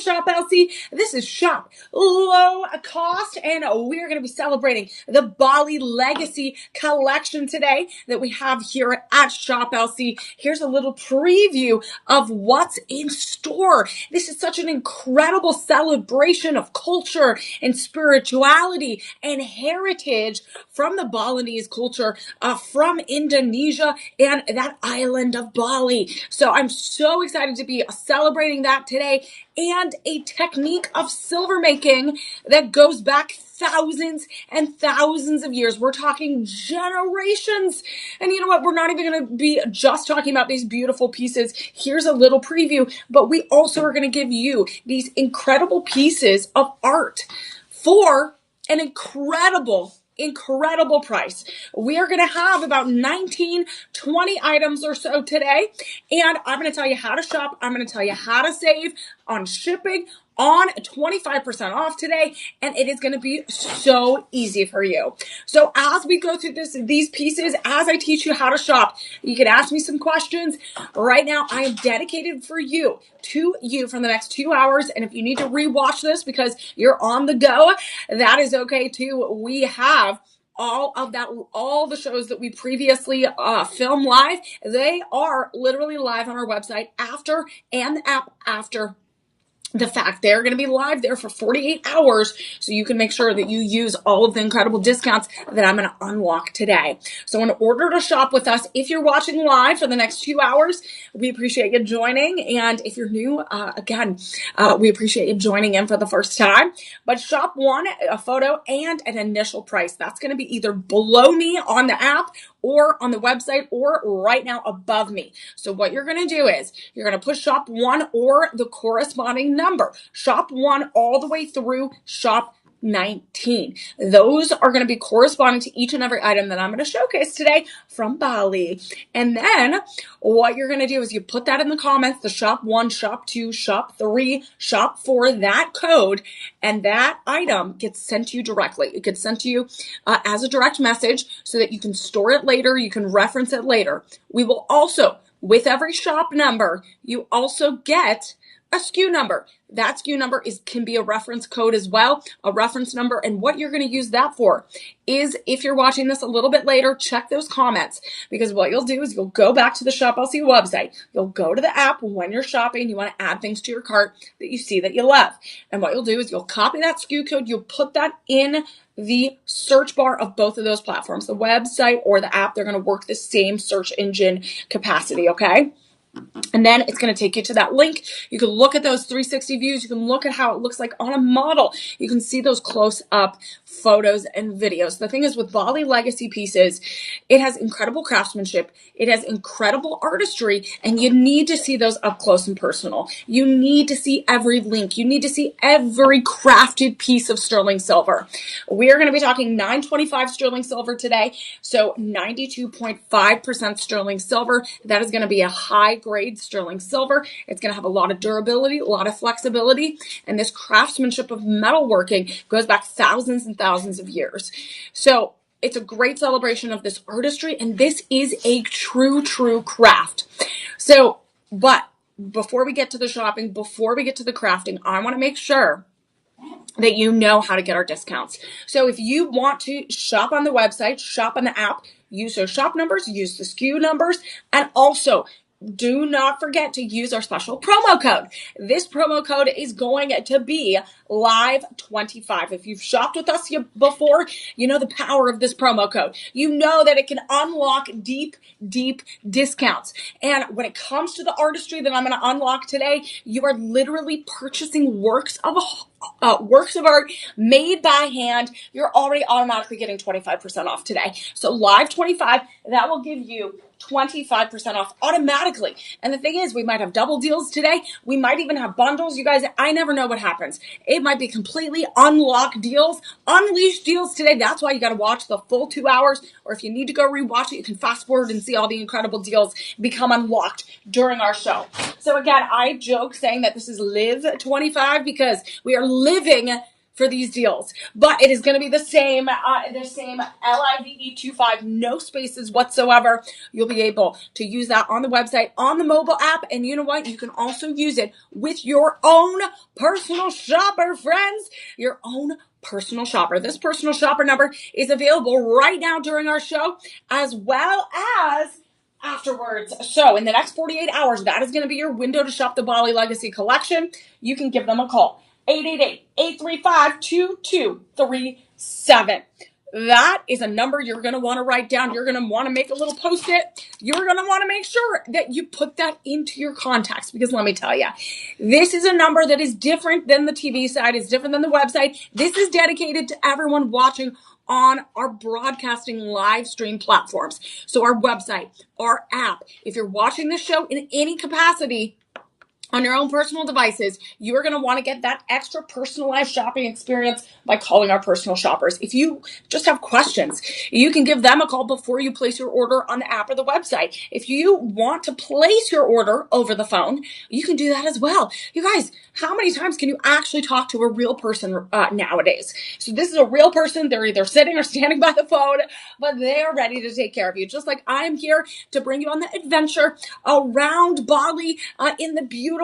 Shop LC. This is Shop Low Cost, and we're going to be celebrating the Bali Legacy collection today that we have here at Shop LC. Here's a little preview of what's in store. This is such an incredible celebration of culture and spirituality and heritage from the Balinese culture, from Indonesia and that island of Bali. So I'm so excited to be celebrating that today, and a technique of silver making that goes back thousands and thousands of years. We're talking generations. And you know what? We're not even going to be just talking about these beautiful pieces. Here's a little preview, but we also are going to give you these incredible pieces of art for an incredible price. We are going to have about 19, 20 items or so today. And I'm going to tell you how to shop. I'm going to tell you how to save on shipping, on 25% off today, and it is going to be so easy for you. So as we go through these pieces, as I teach you how to shop, you can ask me some questions. Right now, I am dedicated to you for the next 2 hours, and if you need to rewatch this because you're on the go, that is okay too. We have all the shows that we previously filmed live, they are literally live on our website after, and the app after the fact. They're going to be live there for 48 hours, so you can make sure that you use all of the incredible discounts that I'm going to unlock today. So in order to shop with us, if you're watching live for the next 2 hours, we appreciate you joining. And if you're new, we appreciate you joining in for the first time. But shop one, a photo and an initial price. That's going to be either below me on the app or on the website, or right now above me. So what you're going to do is you're going to push shop one or the corresponding number. Shop one all the way through shop 19. Those are going to be corresponding to each and every item that I'm going to showcase today from Bali. And then what you're going to do is you put that in the comments, the shop 1, shop 2, shop 3, shop 4, that code, and that item gets sent to you directly. It gets sent to you as a direct message so that you can store it later, you can reference it later. We will also, with every shop number, you also get a SKU number. That SKU number can be a reference code as well, a reference number. And what you're going to use that for is, if you're watching this a little bit later, check those comments, because what you'll do is you'll go back to the Shop LC website. You'll go to the app when you're shopping. You want to add things to your cart that you see that you love. And what you'll do is you'll copy that SKU code. You'll put that in the search bar of both of those platforms, the website or the app. They're going to work the same search engine capacity. Okay. And then it's going to take you to that link. You can look at those 360 views. You can look at how it looks like on a model. You can see those close-up photos and videos. The thing is, with Bali Legacy pieces, it has incredible craftsmanship. It has incredible artistry, and you need to see those up close and personal. You need to see every link. You need to see every crafted piece of sterling silver. We are going to be talking 925 sterling silver today, so 92.5% sterling silver. That is going to be a high-grade sterling silver. It's going to have a lot of durability, a lot of flexibility, and this craftsmanship of metalworking goes back thousands and thousands of years. So it's a great celebration of this artistry, and this is a true craft. So, but before we get to the shopping, before we get to the crafting, I want to make sure that you know how to get our discounts. So if you want to shop on the website, shop on the app, use those shop numbers, use the SKU numbers, and also do not forget to use our special promo code. This promo code is going to be LIVE25. If you've shopped with us before, you know the power of this promo code. You know that it can unlock deep discounts. And when it comes to the artistry that I'm going to unlock today, you are literally purchasing works of art made by hand. You're already automatically getting 25% off today. So LIVE25, that will give you 25% off automatically. And the thing is, we might have double deals today. We might even have bundles. You guys, I never know what happens. It might be completely unlocked deals, unleashed deals today. That's why you got to watch the full 2 hours. Or if you need to go rewatch it, you can fast forward and see all the incredible deals become unlocked during our show. So again, I joke saying that this is Live 25 because we are living for these deals, but it is going to be the same LIVE25, no spaces whatsoever. You'll be able to use that on the website, on the mobile app, and you know what? You can also use it with your own personal shopper, friends. Your own personal shopper. This personal shopper number is available right now during our show, as well as afterwards. So in the next 48 hours, that is going to be your window to shop the Bali Legacy Collection. You can give them a call. 888-835-2237. That is a number you're going to want to write down. You're going to want to make a little post-it. You're going to want to make sure that you put that into your contacts, because let me tell you, this is a number that is different than the TV side. It's different than the website. This is dedicated to everyone watching on our broadcasting live stream platforms. So our website, our app, if you're watching this show in any capacity, on your own personal devices, you are going to want to get that extra personalized shopping experience by calling our personal shoppers. If you just have questions, you can give them a call before you place your order on the app or the website. If you want to place your order over the phone, you can do that as well. You guys, how many times can you actually talk to a real person nowadays? So this is a real person. They're either sitting or standing by the phone, but they are ready to take care of you. Just like I'm here to bring you on the adventure around Bali in the beautiful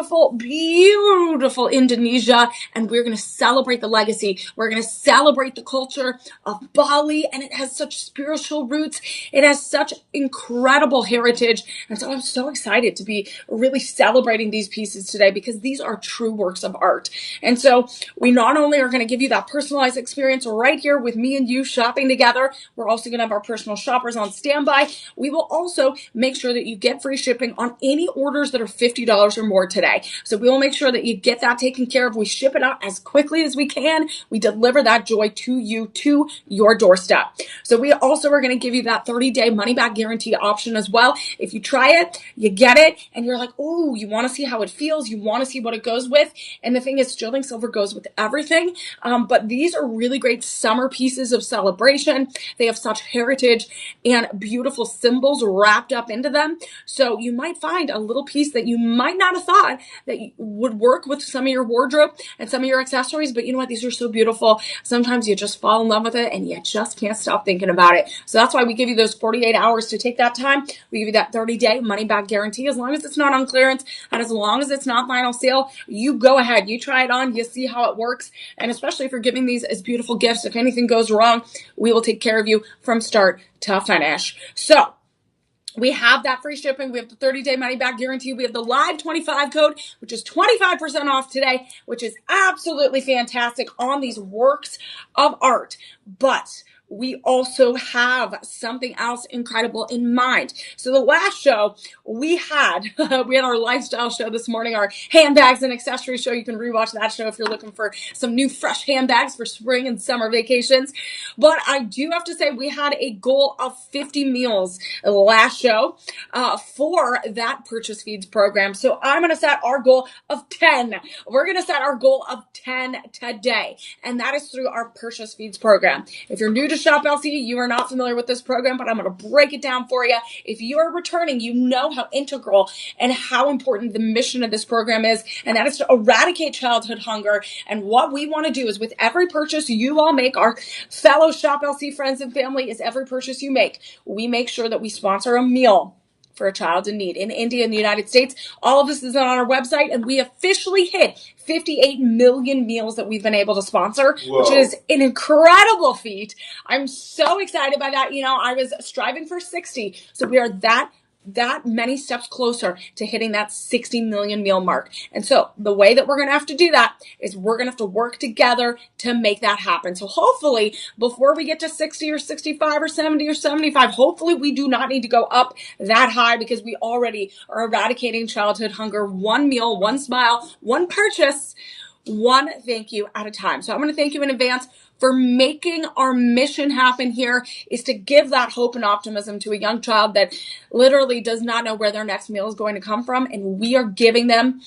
Indonesia, and we're going to celebrate the legacy. We're going to celebrate the culture of Bali, and it has such spiritual roots. It has such incredible heritage, and so I'm so excited to be really celebrating these pieces today, because these are true works of art. And so we not only are going to give you that personalized experience right here with me and you shopping together, we're also going to have our personal shoppers on standby. We will also make sure that you get free shipping on any orders that are $50 or more today. So we will make sure that you get that taken care of. We ship it out as quickly as we can. We deliver that joy to you, to your doorstep. So we also are going to give you that 30-day money-back guarantee option as well. If you try it, you get it, and you're like, oh, you want to see how it feels. You want to see what it goes with. And the thing is, sterling silver goes with everything. But these are really great summer pieces of celebration. They have such heritage and beautiful symbols wrapped up into them. So you might find a little piece that you might not have thought that would work with some of your wardrobe and some of your accessories, but you know what? These are so beautiful. Sometimes you just fall in love with it and you just can't stop thinking about it. So that's why we give you those 48 hours to take that time. We give you that 30-day money-back guarantee. As long as it's not on clearance and as long as it's not final sale, you go ahead, you try it on, you see how it works. And especially if you're giving these as beautiful gifts, if anything goes wrong, we will take care of you from start to finish. So we have that free shipping. We have the 30-day money-back guarantee. We have the live 25 code, which is 25% off today, which is absolutely fantastic on these works of art. But we also have something else incredible in mind. So the last show we had our lifestyle show this morning, our handbags and accessories show. You can rewatch that show if you're looking for some new fresh handbags for spring and summer vacations. But I do have to say we had a goal of 50 meals last show for that Purchase Feeds program. So I'm going to set our goal of 10. We're going to set our goal of 10 today. And that is through our Purchase Feeds program. If you're new to Shop LC, you are not familiar with this program, but I'm going to break it down for you. If you are returning, you know how integral and how important the mission of this program is, and that is to eradicate childhood hunger. And what we want to do is with every purchase you all make, our fellow Shop LC friends and family, is every purchase you make, we make sure that we sponsor a meal for a child in need in India and the United States. All of this is on our website, and we officially hit 58 million meals that we've been able to sponsor, Whoa. Which is an incredible feat. I'm so excited by that. You know, I was striving for 60, so we are that many steps closer to hitting that 60 million meal mark. And so the way that we're going to have to do that is we're going to have to work together to make that happen. So hopefully before we get to 60 or 65 or 70 or 75, hopefully we do not need to go up that high, because we already are eradicating childhood hunger, one meal, one smile, one purchase, one thank you at a time. So I'm going to thank you in advance for making our mission happen here, is to give that hope and optimism to a young child that literally does not know where their next meal is going to come from. And we are giving them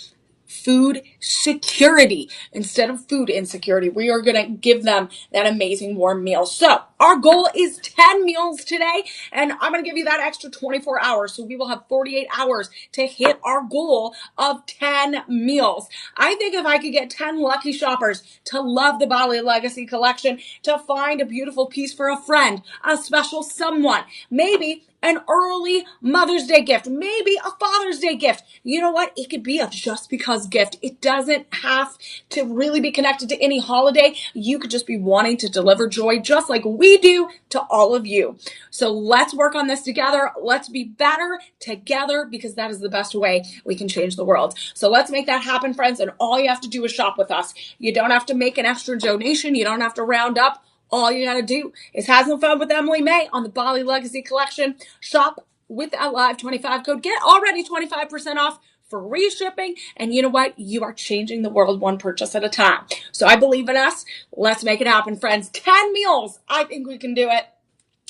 food security instead of food insecurity. We are going to give them that amazing warm meal. So our goal is 10 meals today, and I'm going to give you that extra 24 hours. So we will have 48 hours to hit our goal of 10 meals. I think if I could get 10 lucky shoppers to love the Bali Legacy collection, to find a beautiful piece for a friend, a special someone, maybe an early Mother's Day gift, maybe a Father's Day gift. You know what? It could be a just because gift. It doesn't have to really be connected to any holiday. You could just be wanting to deliver joy just like we do to all of you. So let's work on this together. Let's be better together, because that is the best way we can change the world. So let's make that happen, friends. And all you have to do is shop with us. You don't have to make an extra donation. You don't have to round up. All you gotta do is have some fun with Emily May on the Bali Legacy collection. Shop with that Live 25 code. Get already 25% off, free shipping. And you know what? You are changing the world one purchase at a time. So I believe in us. Let's make it happen, friends. 10 meals. I think we can do it,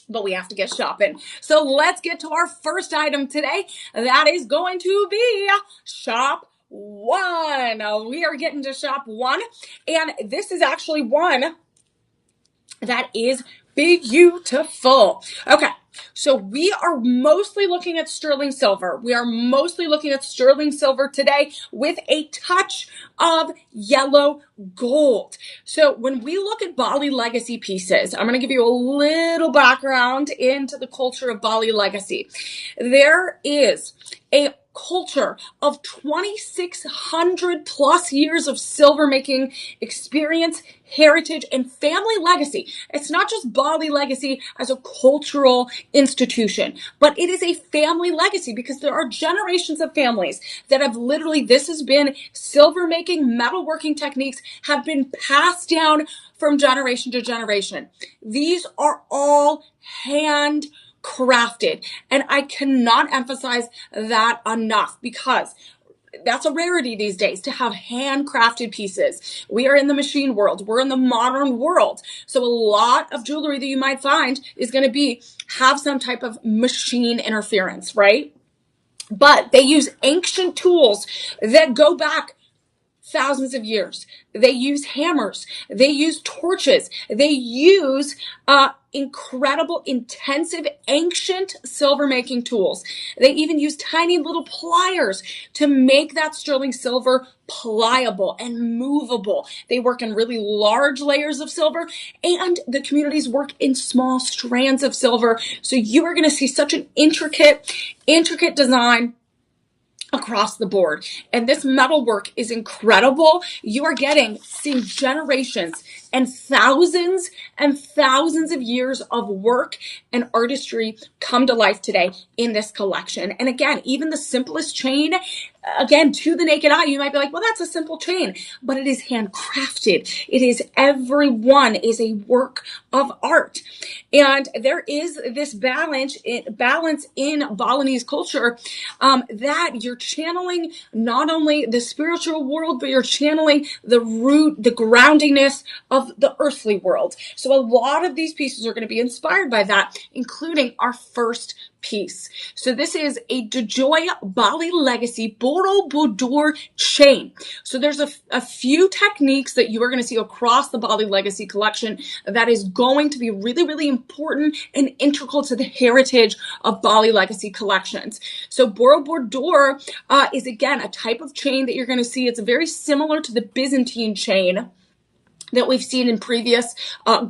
but we have to get shopping. So let's get to our first item today. That is going to be shop one. We are getting to shop one. And this is actually one that is beautiful. Okay, so we are mostly looking at sterling silver. We are mostly looking at sterling silver today with a touch of yellow gold. So when we look at Bali Legacy pieces, I'm going to give you a little background into the culture of Bali Legacy. There is a culture of 2,600 plus years of silver making experience, heritage, and family legacy. It's not just Bali Legacy as a cultural institution, but it is a family legacy because there are generations of families that have literally, this has been silver making, metalworking techniques have been passed down from generation to generation. These are all hand crafted. And I cannot emphasize that enough, because that's a rarity these days to have handcrafted pieces. We are in the machine world. We're in the modern world. So a lot of jewelry that you might find is going to have some type of machine interference, right? But they use ancient tools that go back thousands of years. They use hammers. They use torches. They use incredible, intensive, ancient silver making tools. They even use tiny little pliers to make that sterling silver pliable and movable. They work in really large layers of silver, and the communities work in small strands of silver. So you are going to see such an intricate design across the board. And this metal work is incredible. You are seeing generations and thousands of years of work and artistry come to life today in this collection. And again, even the simplest chain, again, to the naked eye, you might be like, well, that's a simple chain, but it is handcrafted. Every one is a work of art. And there is this balance in Balinese culture, that you're channeling not only the spiritual world, but you're channeling the groundiness of the earthly world. So a lot of these pieces are going to be inspired by that, including our first piece. So this is a DeJoy Bali Legacy Borobudur chain. So there's a few techniques that you are going to see across the Bali Legacy collection that is going to be really, really important and integral to the heritage of Bali Legacy collections. So Borobudur is again a type of chain that you're going to see. It's very similar to the Byzantine chain that we've seen in previous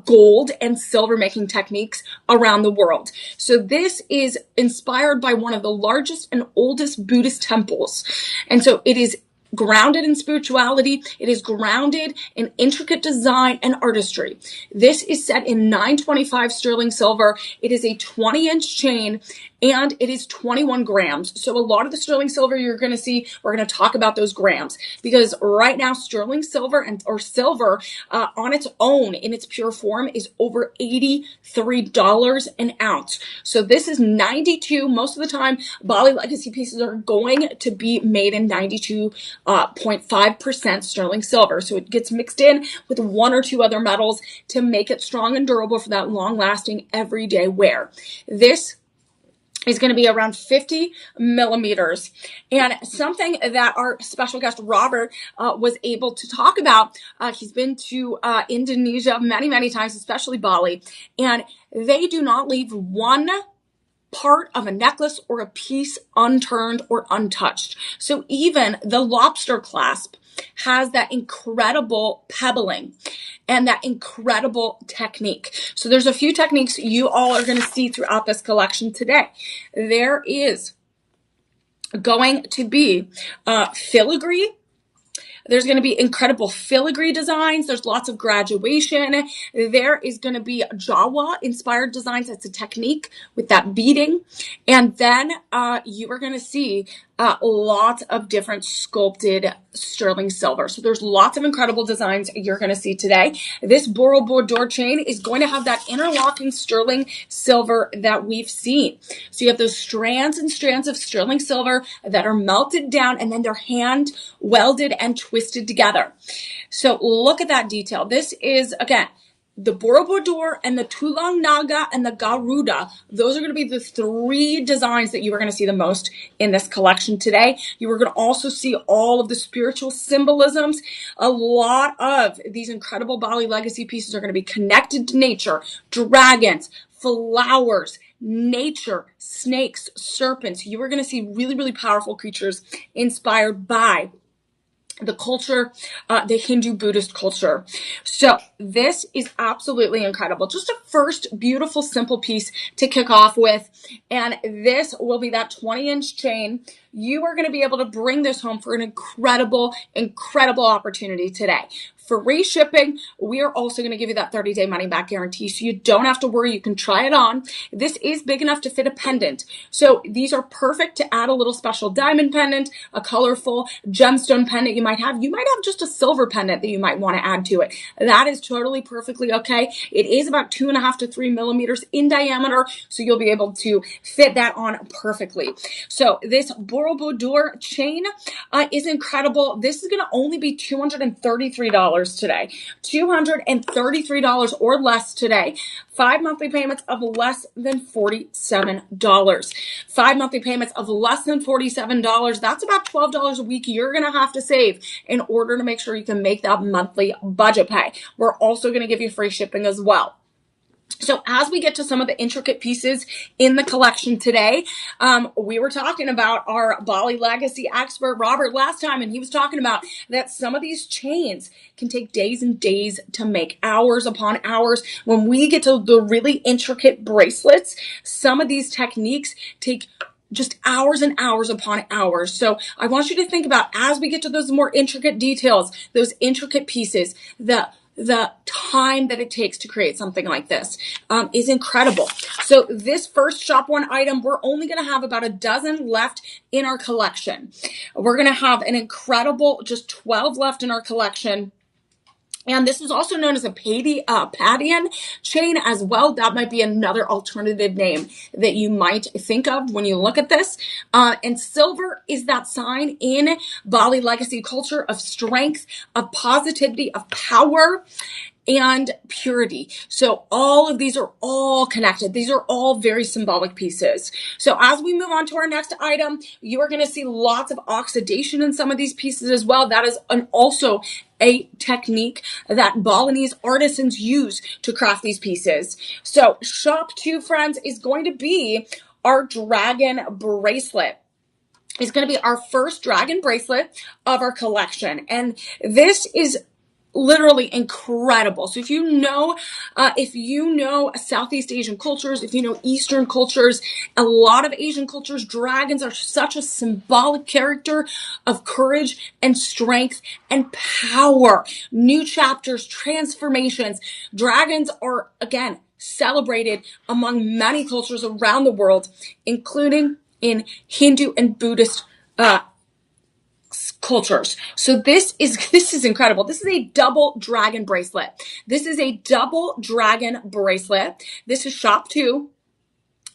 gold and silver making techniques around the world. So this is inspired by one of the largest and oldest Buddhist temples. And so it is grounded in spirituality. It is grounded in intricate design and artistry. This is set in 925 sterling silver. It is a 20-inch chain, and it is 21 grams. So a lot of the sterling silver you're going to see, we're going to talk about those grams, because right now sterling silver or silver on its own in its pure form is over $83 an ounce. So this is 92. Most of the time, Bali Legacy pieces are going to be made in 92.5% sterling silver. So it gets mixed in with one or two other metals to make it strong and durable for that long-lasting everyday wear. This is going to be around 50 millimeters. And something that our special guest Robert was able to talk about, he's been to Indonesia many, many times, especially Bali, and they do not leave one part of a necklace or a piece unturned or untouched. So even the lobster clasp has that incredible pebbling and that incredible technique. So there's a few techniques you all are going to see throughout this collection today. There is going to be filigree. There's going to be incredible filigree designs. There's lots of graduation. There is going to be Jawa inspired designs. That's a technique with that beading. And then you are going to see lots of different sculpted sterling silver. So there's lots of incredible designs you're going to see today. This Borobudur chain is going to have that interlocking sterling silver that we've seen. So you have those strands and strands of sterling silver that are melted down and then they're hand welded and twisted together. So look at that detail. This is, again, the Borobudur and the Tulang Naga and the Garuda. Those are going to be the three designs that you are going to see the most in this collection today. You are going to also see all of the spiritual symbolisms. A lot of these incredible Bali legacy pieces are going to be connected to nature, dragons, flowers, nature, snakes, serpents. You are going to see really, really powerful creatures inspired by the culture, the Hindu Buddhist culture. So this is absolutely incredible. Just a first beautiful, simple piece to kick off with. And this will be that 20-inch chain. You are going to be able to bring this home for an incredible, incredible opportunity today. Free shipping. We are also going to give you that 30-day money-back guarantee, so you don't have to worry. You can try it on. This is big enough to fit a pendant. So these are perfect to add a little special diamond pendant, a colorful gemstone pendant you might have. You might have just a silver pendant that you might want to add to it. That is totally perfectly okay. It is about 2.5 to 3 millimeters in diameter, so you'll be able to fit that on perfectly. So this Borobudur chain is incredible. This is going to only be $233 today. $233 or less today. 5 monthly payments of less than $47. 5 monthly payments of less than $47. That's about $12 a week you're going to have to save in order to make sure you can make that monthly budget pay. We're also going to give you free shipping as well. So as we get to some of the intricate pieces in the collection today, we were talking about our Bali legacy expert, Robert, last time, and he was talking about that some of these chains can take days and days to make, hours upon hours. When we get to the really intricate bracelets, some of these techniques take just hours and hours upon hours. So I want you to think about, as we get to those more intricate details, those intricate pieces, the time that it takes to create something like this is incredible. So this first shop one item, we're only going to have about a dozen left in our collection. We're going to have an incredible, just 12 left in our collection. And this is also known as a Padian chain as well. That might be another alternative name that you might think of when you look at this. And silver is that sign in Bali legacy culture of strength, of positivity, of power, and purity. So all of these are all connected. These are all very symbolic pieces. So as we move on to our next item, you are going to see lots of oxidation in some of these pieces as well. That is also a technique that Balinese artisans use to craft these pieces. So shop 2, friends, is going to be our dragon bracelet. It's going to be our first dragon bracelet of our collection. And this is literally incredible. So if you know Southeast Asian cultures, if you know Eastern cultures, a lot of Asian cultures, dragons are such a symbolic character of courage and strength and power. New chapters, transformations. Dragons are, again, celebrated among many cultures around the world, including in Hindu and Buddhist cultures. So this is incredible. This is a double dragon bracelet. This is a double dragon bracelet. This is shop 2.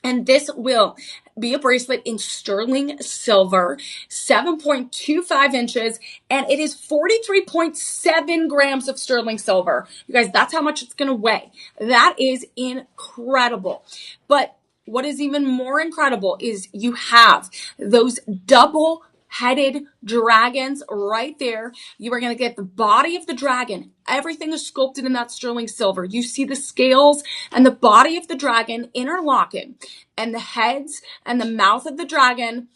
And this will be a bracelet in sterling silver, 7.25 inches, and it is 43.7 grams of sterling silver. You guys, that's how much it's going to weigh. That is incredible. But what is even more incredible is you have those double-headed dragons right there. You are going to get the body of the dragon. Everything is sculpted in that sterling silver. You see the scales and the body of the dragon interlocking, and the heads and the mouth of the dragon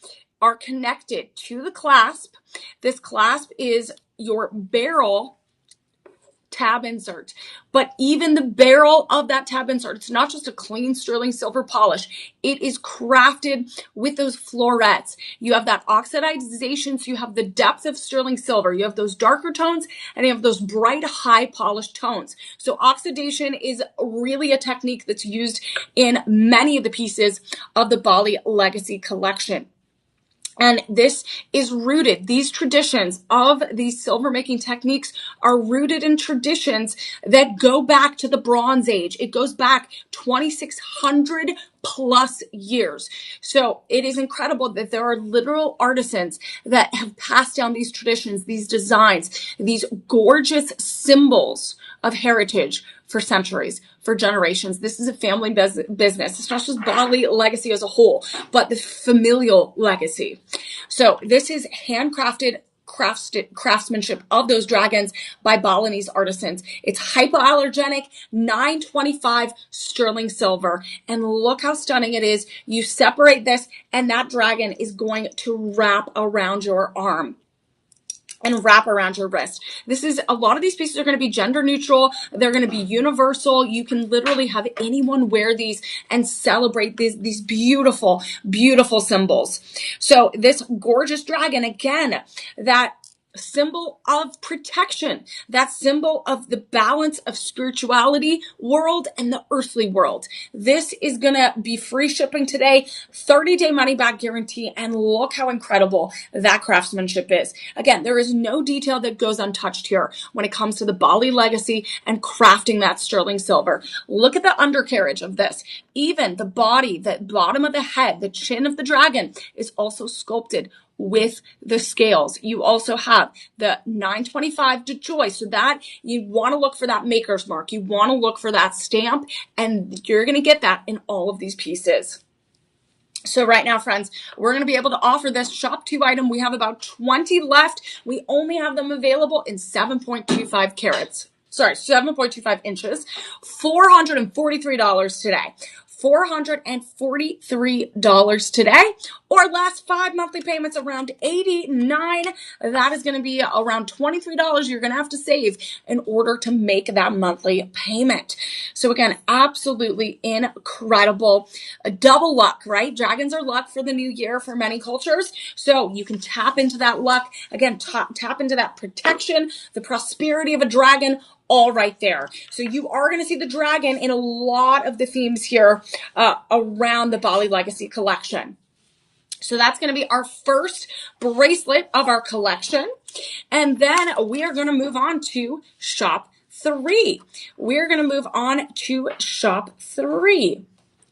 are connected to the clasp. This clasp is your barrel tab insert, but even the barrel of that tab insert, it's not just a clean sterling silver polish. It is crafted with those florets. You have that oxidization, so you have the depth of sterling silver. You have those darker tones and you have those bright, high polished tones. So oxidation is really a technique that's used in many of the pieces of the Bali Legacy collection. And this is rooted, these traditions of these silver making techniques are rooted in traditions that go back to the Bronze Age. It goes back 2,600 plus years. So it is incredible that there are literal artisans that have passed down these traditions, these designs, these gorgeous symbols of heritage for centuries, for generations. This is a family business. It's not just Bali Legacy as a whole, but the familial legacy. So this is handcrafted craftsmanship of those dragons by Balinese artisans. It's hypoallergenic, 925 sterling silver. And look how stunning it is. You separate this and that dragon is going to wrap around your arm and wrap around your wrist. This is, a lot of these pieces are going to be gender neutral. They're going to be universal. You can literally have anyone wear these and celebrate these beautiful, beautiful symbols. So this gorgeous dragon, again, that symbol of protection, that symbol of the balance of spirituality world and the earthly world. This is going to be free shipping today, 30-day money back guarantee, and look how incredible that craftsmanship is. Again, there is no detail that goes untouched here when it comes to the Bali Legacy and crafting that sterling silver. Look at the undercarriage of this. Even the body, the bottom of the head, the chin of the dragon is also sculpted with the scales. You also have the 925 de joy, so that you want to look for that maker's mark. You want to look for that stamp, and you're going to get that in all of these pieces. So right now, friends, we're going to be able to offer this shop 2 item. We have about 20 left. We only have them available in 7.25 carats. Sorry, 7.25 inches, $443 today. $443 today, or last 5 monthly payments around $89. That is going to be around $23 you're going to have to save in order to make that monthly payment. So again, absolutely incredible. A double luck, right? Dragons are luck for the new year for many cultures. So you can tap into that luck. Again, tap into that protection, the prosperity of a dragon, all right there. So you are going to see the dragon in a lot of the themes here around the Bali Legacy collection. So that's going to be our first bracelet of our collection. And then we are going to move on to shop 3. We're going to move on to shop 3.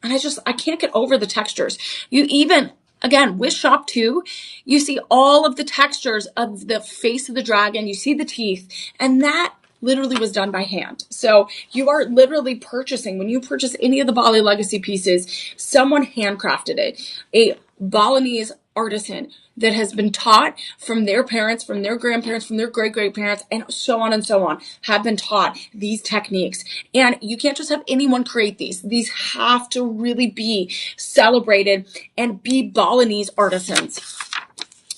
And I can't get over the textures. You even, again, with shop 2, you see all of the textures of the face of the dragon. You see the teeth, and that literally was done by hand. So you are literally purchasing, when you purchase any of the Bali Legacy pieces, someone handcrafted it. A Balinese artisan that has been taught from their parents, from their grandparents, from their great-great-parents, and so on, have been taught these techniques. And you can't just have anyone create these. These have to really be celebrated and be Balinese artisans.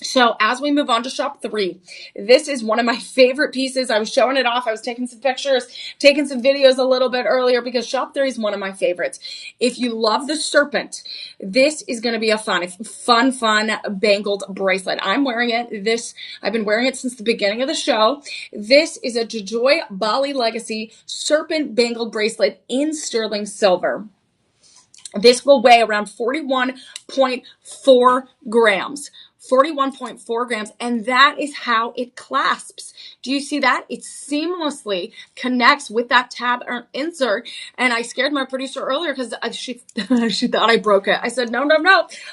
So as we move on to shop 3, this is one of my favorite pieces. I was showing it off. I was taking some pictures, taking some videos a little bit earlier because shop 3 is one of my favorites. If you love the serpent, this is going to be a fun bangled bracelet. I'm wearing it. I've been wearing it since the beginning of the show. This is a de joy Bali Legacy serpent bangled bracelet in sterling silver. This will weigh around 41.4 grams. 41.4 grams, and that is how it clasps. Do you see that? It seamlessly connects with that tab or insert, and I scared my producer earlier because she thought I broke it. I said, no.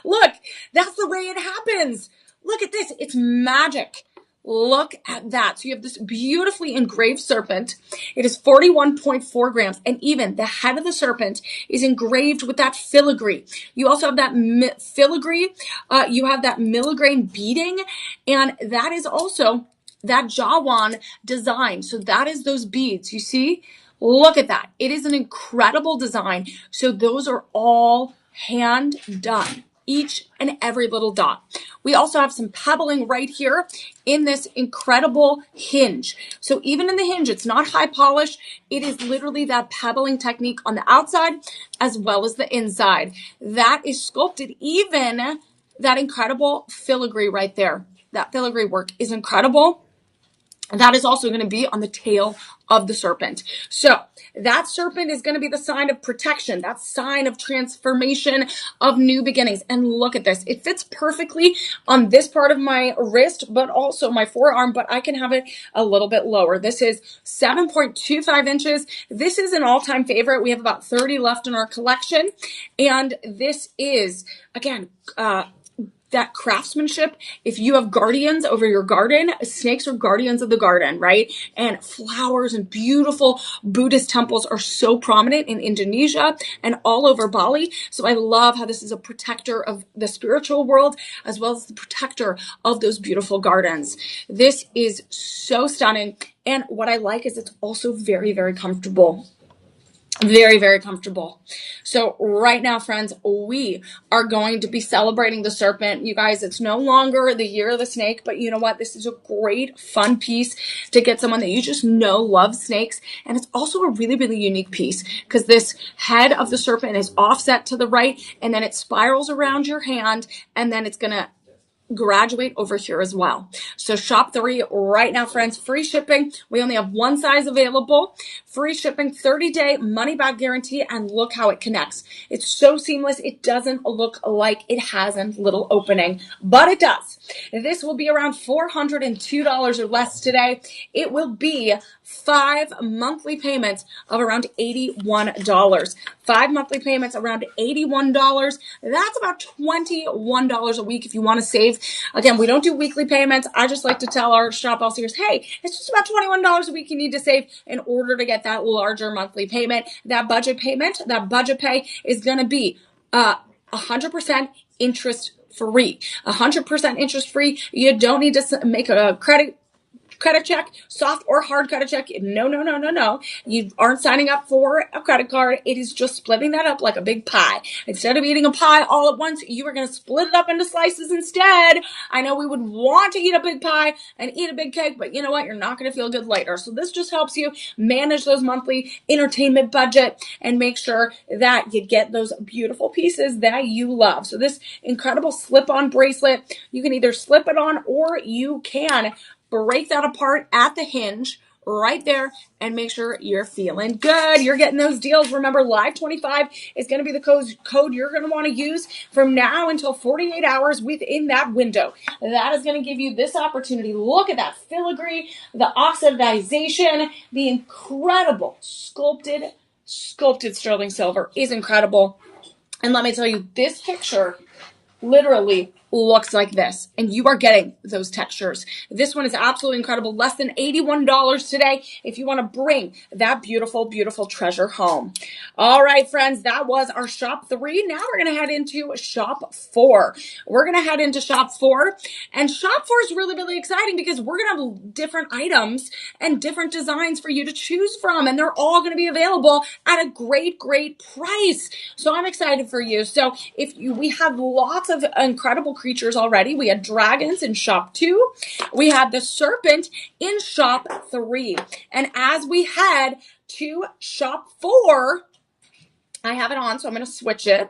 Look, that's the way it happens. Look at this. It's magic. Look at that. So you have this beautifully engraved serpent. It is 41.4 grams. And even the head of the serpent is engraved with that filigree. You also have that filigree. You have that milligrane beading. And that is also that Jawan design. So that is those beads. You see? Look at that. It is an incredible design. So those are all hand done, each and every little dot. We also have some pebbling right here in this incredible hinge. So even in the hinge, it's not high polish. It is literally that pebbling technique on the outside as well as the inside. That is sculpted. Even that incredible filigree right there. That filigree work is incredible. And that is also going to be on the tail of the serpent. So that serpent is going to be the sign of protection, that sign of transformation, of new beginnings. And look at this. It fits perfectly on this part of my wrist, but also my forearm, but I can have it a little bit lower. This is 7.25 inches. This is an all-time favorite. We have about 30 left in our collection. And this is, again, that craftsmanship. If you have guardians over your garden, snakes are guardians of the garden, right? And flowers and beautiful Buddhist temples are so prominent in Indonesia and all over Bali. So I love how this is a protector of the spiritual world as well as the protector of those beautiful gardens. This is so stunning. And what I like is it's also very, very comfortable. Very, very comfortable. So right now, friends, we are going to be celebrating the serpent. You guys, it's no longer the year of the snake, but you know what? This is a great, fun piece to get someone that you just know loves snakes. And it's also a really, really unique piece because this head of the serpent is offset to the right and then it spirals around your hand and then it's going to graduate over here as well. So shop 3 right now, friends. Free shipping. We only have one size available. Free shipping, 30-day money back guarantee, and look how it connects. It's so seamless. It doesn't look like it has a little opening, but it does. This will be around $402 or less today. It will be 5 monthly payments of around $81. 5 monthly payments around $81. That's about $21 a week if you want to save. Again, we don't do weekly payments. I just like to tell our shop LCers, hey, it's just about $21 a week you need to save in order to get that larger monthly payment. That budget pay is going to be 100% interest free. 100% interest free. You don't need to make a credit check, soft or hard credit check. No. You aren't signing up for a credit card. It is just splitting that up like a big pie. Instead of eating a pie all at once, you are going to split it up into slices instead. I know we would want to eat a big pie and eat a big cake, but you know what? You're not going to feel good later. So this just helps you manage those monthly entertainment budget and make sure that you get those beautiful pieces that you love. So this incredible slip-on bracelet, you can either slip it on or you can break that apart at the hinge right there and make sure you're feeling good. You're getting those deals. Remember, Live25 is going to be the code you're going to want to use from now until 48 hours within that window. That is going to give you this opportunity. Look at that filigree, the oxidization, the incredible sculpted sterling silver is incredible. And let me tell you, this picture literally looks like this, and you are getting those textures. This one is absolutely incredible. Less than $81 today if you want to bring that beautiful, beautiful treasure home. All right, friends, that was our shop 3. Now we're going to head into shop 4. We're going to head into shop 4, and shop 4 is really, really exciting because we're going to have different items and different designs for you to choose from, and they're all going to be available at a great, great price. So I'm excited for you. So we have lots of incredible creatures already. We had dragons in shop 2. We had the serpent in shop 3. And as we head to shop 4, I have it on, so I'm going to switch it.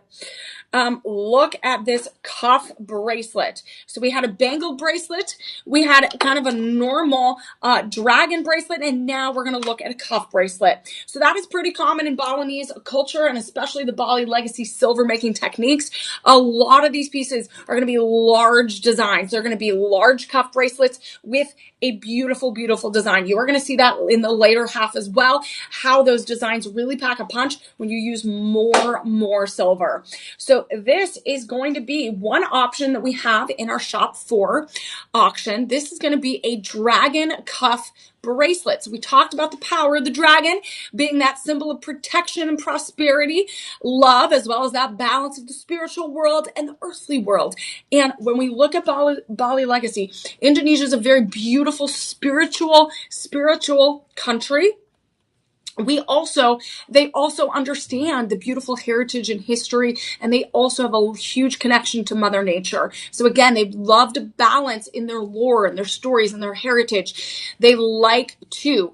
Look at this cuff bracelet. So we had a bangle bracelet. We had kind of a normal dragon bracelet, and now we're going to look at a cuff bracelet. So that is pretty common in Balinese culture, and especially the Bali legacy silver making techniques. A lot of these pieces are going to be large designs. They're going to be large cuff bracelets with a beautiful, beautiful design. You are going to see that in the later half as well, how those designs really pack a punch when you use more silver. So this is going to be one option that we have in our shop 4 auction. This is going to be a dragon cuff bracelet. So we talked about the power of the dragon being that symbol of protection and prosperity, love, as well as that balance of the spiritual world and the earthly world. And when we look at Bali legacy, Indonesia is a very beautiful spiritual country. They also understand the beautiful heritage and history, and they also have a huge connection to Mother Nature. So again, they love to balance in their lore and their stories and their heritage. They like to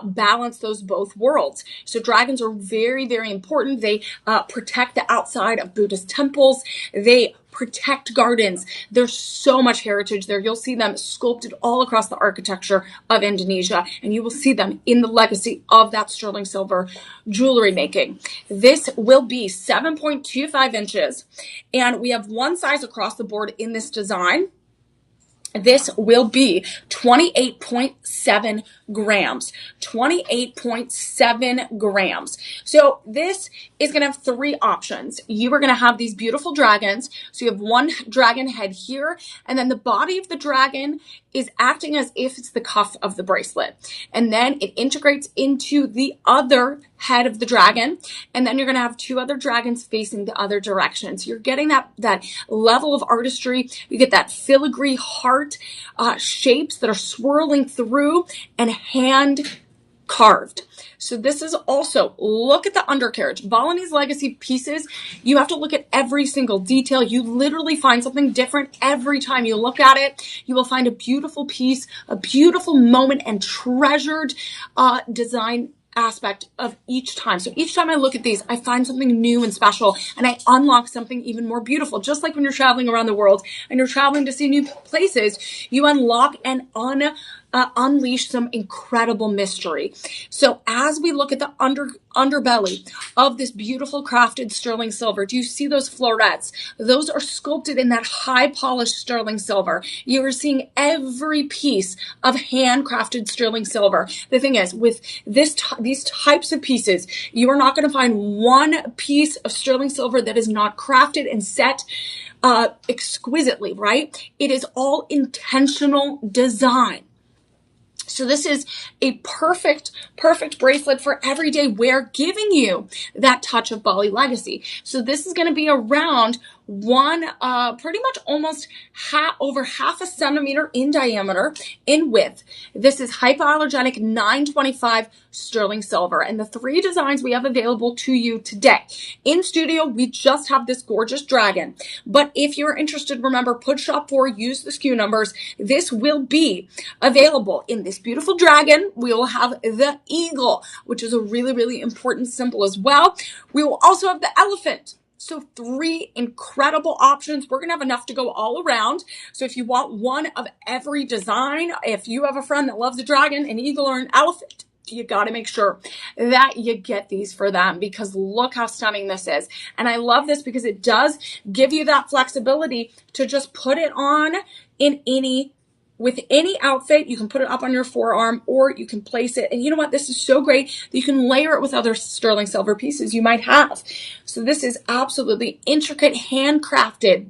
balance those both worlds. So dragons are very, very important. They protect the outside of Buddhist temples. They protect gardens. There's so much heritage there. You'll see them sculpted all across the architecture of Indonesia, and you will see them in the legacy of that sterling silver jewelry making. This will be 7.25 inches, and we have one size across the board in this design. This will be 28.7 grams. 28.7 grams. So this is going to have 3 options. You are going to have these beautiful dragons. So you have one dragon head here, and then the body of the dragon is acting as if it's the cuff of the bracelet. And then it integrates into the other head of the dragon. And then you're going to have 2 other dragons facing the other direction. So you're getting that level of artistry. You get that filigree heart shapes that are swirling through and hand carved. So this is also, look at the undercarriage. Balinese legacy pieces, you have to look at every single detail. You literally find something different every time you look at it. You will find a beautiful piece, a beautiful moment, and treasured design aspect of each time. So each time I look at these, I find something new and special, and I unlock something even more beautiful. Just like when you're traveling around the world and you're traveling to see new places, you unlock and unleash some incredible mystery. So as we look at the underbelly of this beautiful crafted sterling silver, do you see those florets? Those are sculpted in that high polished sterling silver. You are seeing every piece of handcrafted sterling silver. The thing is, with these types of pieces, you are not going to find one piece of sterling silver that is not crafted and set exquisitely, right? It is all intentional design. So this is a perfect bracelet for everyday wear, giving you that touch of Bali legacy. So this is going to be around pretty much almost over half a centimeter in diameter in width. This is hypoallergenic 925 sterling silver, and the 3 designs we have available to you today. In studio, we just have this gorgeous dragon, but if you're interested, remember, put shop 4, use the SKU numbers. This will be available in this beautiful dragon. We will have the eagle, which is a really, really important symbol as well. We will also have the elephant. So 3 incredible options. We're going to have enough to go all around. So if you want one of every design, if you have a friend that loves a dragon, an eagle, or an elephant, you got to make sure that you get these for them, because look how stunning this is. And I love this because it does give you that flexibility to just put it on with any outfit. You can put it up on your forearm, or you can place it. And you know what? This is so great that you can layer it with other sterling silver pieces you might have. So this is absolutely intricate, handcrafted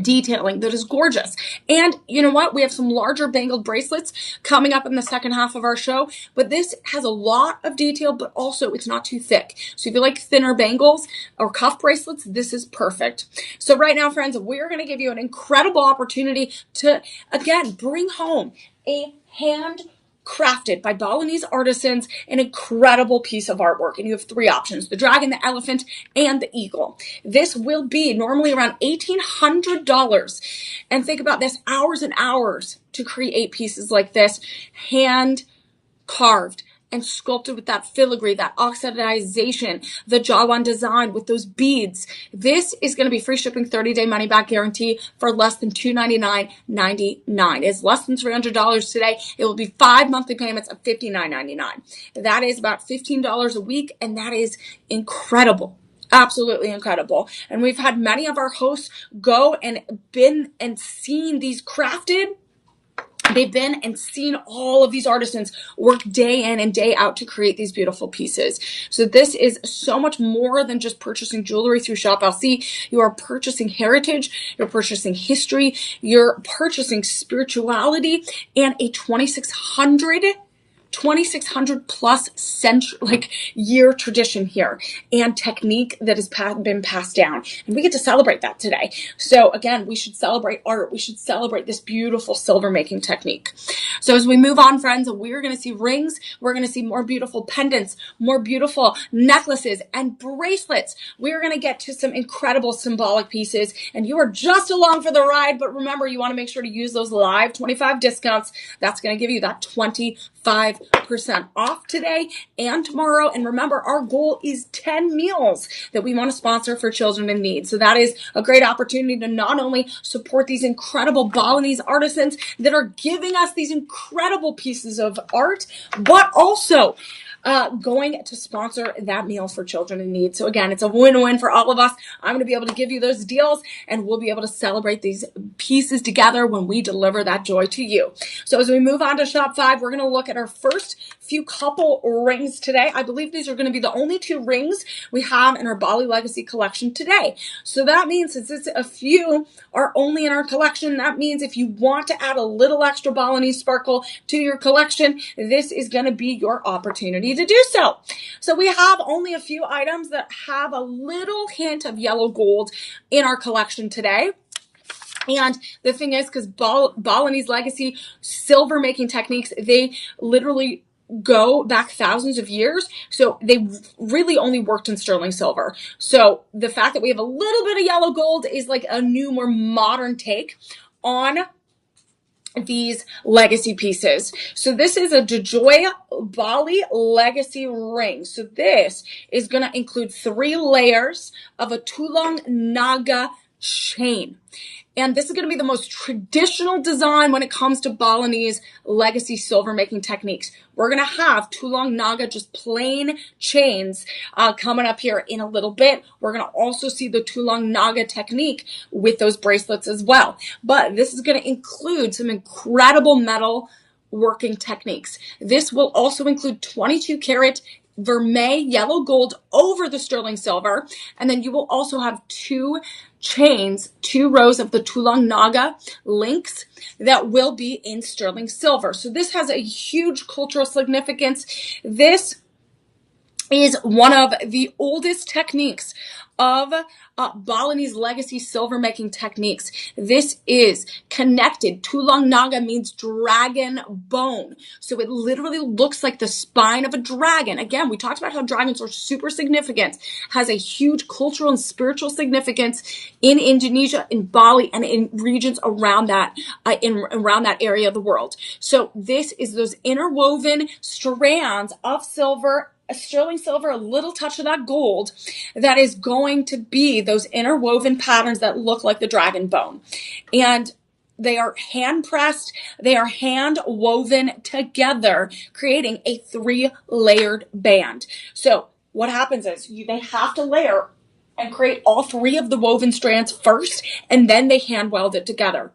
detailing that is gorgeous. And you know what? We have some larger bangled bracelets coming up in the second half of our show, but this has a lot of detail, but also it's not too thick. So if you like thinner bangles or cuff bracelets, this is perfect. So right now, friends, we're going to give you an incredible opportunity to, again, bring home a handcrafted by Balinese artisans, an incredible piece of artwork. And you have 3 options: the dragon, the elephant, and the eagle. This will be normally around $1,800. And think about this, hours and hours to create pieces like this, hand carved and sculpted with that filigree, that oxidization, the Jawan design with those beads. This is going to be free shipping, 30-day money-back guarantee for less than $299.99. It's less than $300 today. It will be 5 monthly payments of $59.99. That is about $15 a week, and that is incredible. Absolutely incredible. And we've had many of our hosts go and been and seen these crafted They've been and seen all of these artisans work day in and day out to create these beautiful pieces. So this is so much more than just purchasing jewelry through Shop LC. You are purchasing heritage, you're purchasing history, you're purchasing spirituality, and a 2600 plus century, like year tradition here and technique that has been passed down. And we get to celebrate that today. So again, we should celebrate art. We should celebrate this beautiful silver making technique. So as we move on, friends, we're going to see rings. We're going to see more beautiful pendants, more beautiful necklaces and bracelets. We're going to get to some incredible symbolic pieces, and you are just along for the ride. But remember, you want to make sure to use those live 25 discounts. That's going to give you that 25% off today and tomorrow. And remember, our goal is 10 meals that we want to sponsor for children in need. So that is a great opportunity to not only support these incredible Balinese artisans that are giving us these incredible pieces of art, but also going to sponsor that meal for children in need. So again, it's a win-win for all of us. I'm going to be able to give you those deals, and we'll be able to celebrate these pieces together when we deliver that joy to you. So as we move on to Shop 5, we're going to look at our first few couple rings today. I believe these are going to be the only 2 rings we have in our Bali Legacy collection today. So that means since it's a few are only in our collection, that means if you want to add a little extra Balinese sparkle to your collection, this is going to be your opportunity to do so. So we have only a few items that have a little hint of yellow gold in our collection today. And the thing is, because Balinese legacy silver making techniques, they literally go back thousands of years. So they really only worked in sterling silver. So the fact that we have a little bit of yellow gold is like a new, more modern take on these legacy pieces. So this is a DeJoy Bali legacy ring. So this is going to include 3 layers of a Tulang Naga chain. And this is going to be the most traditional design when it comes to Balinese legacy silver making techniques. We're going to have Tulang Naga, just plain chains, coming up here in a little bit. We're going to also see the Tulang Naga technique with those bracelets as well. But this is going to include some incredible metal working techniques. This will also include 22 karat vermeil yellow gold over the sterling silver. And then you will also have 2 chains, 2 rows of the Tulang Naga links that will be in sterling silver. So this has a huge cultural significance. This is one of the oldest techniques of Balinese legacy silver making techniques. This is connected. Tulang Naga means dragon bone. So it literally looks like the spine of a dragon. Again, we talked about how dragons are super significant, has a huge cultural and spiritual significance in Indonesia, in Bali, and in regions around that, around that area of the world. So this is those interwoven strands of silver, a sterling silver, a little touch of that gold, that is going to be those interwoven patterns that look like the dragon bone. And they are hand pressed, they are hand woven together, creating a 3-layered band. So what happens is they have to layer and create all 3 of the woven strands first, and then they hand weld it together.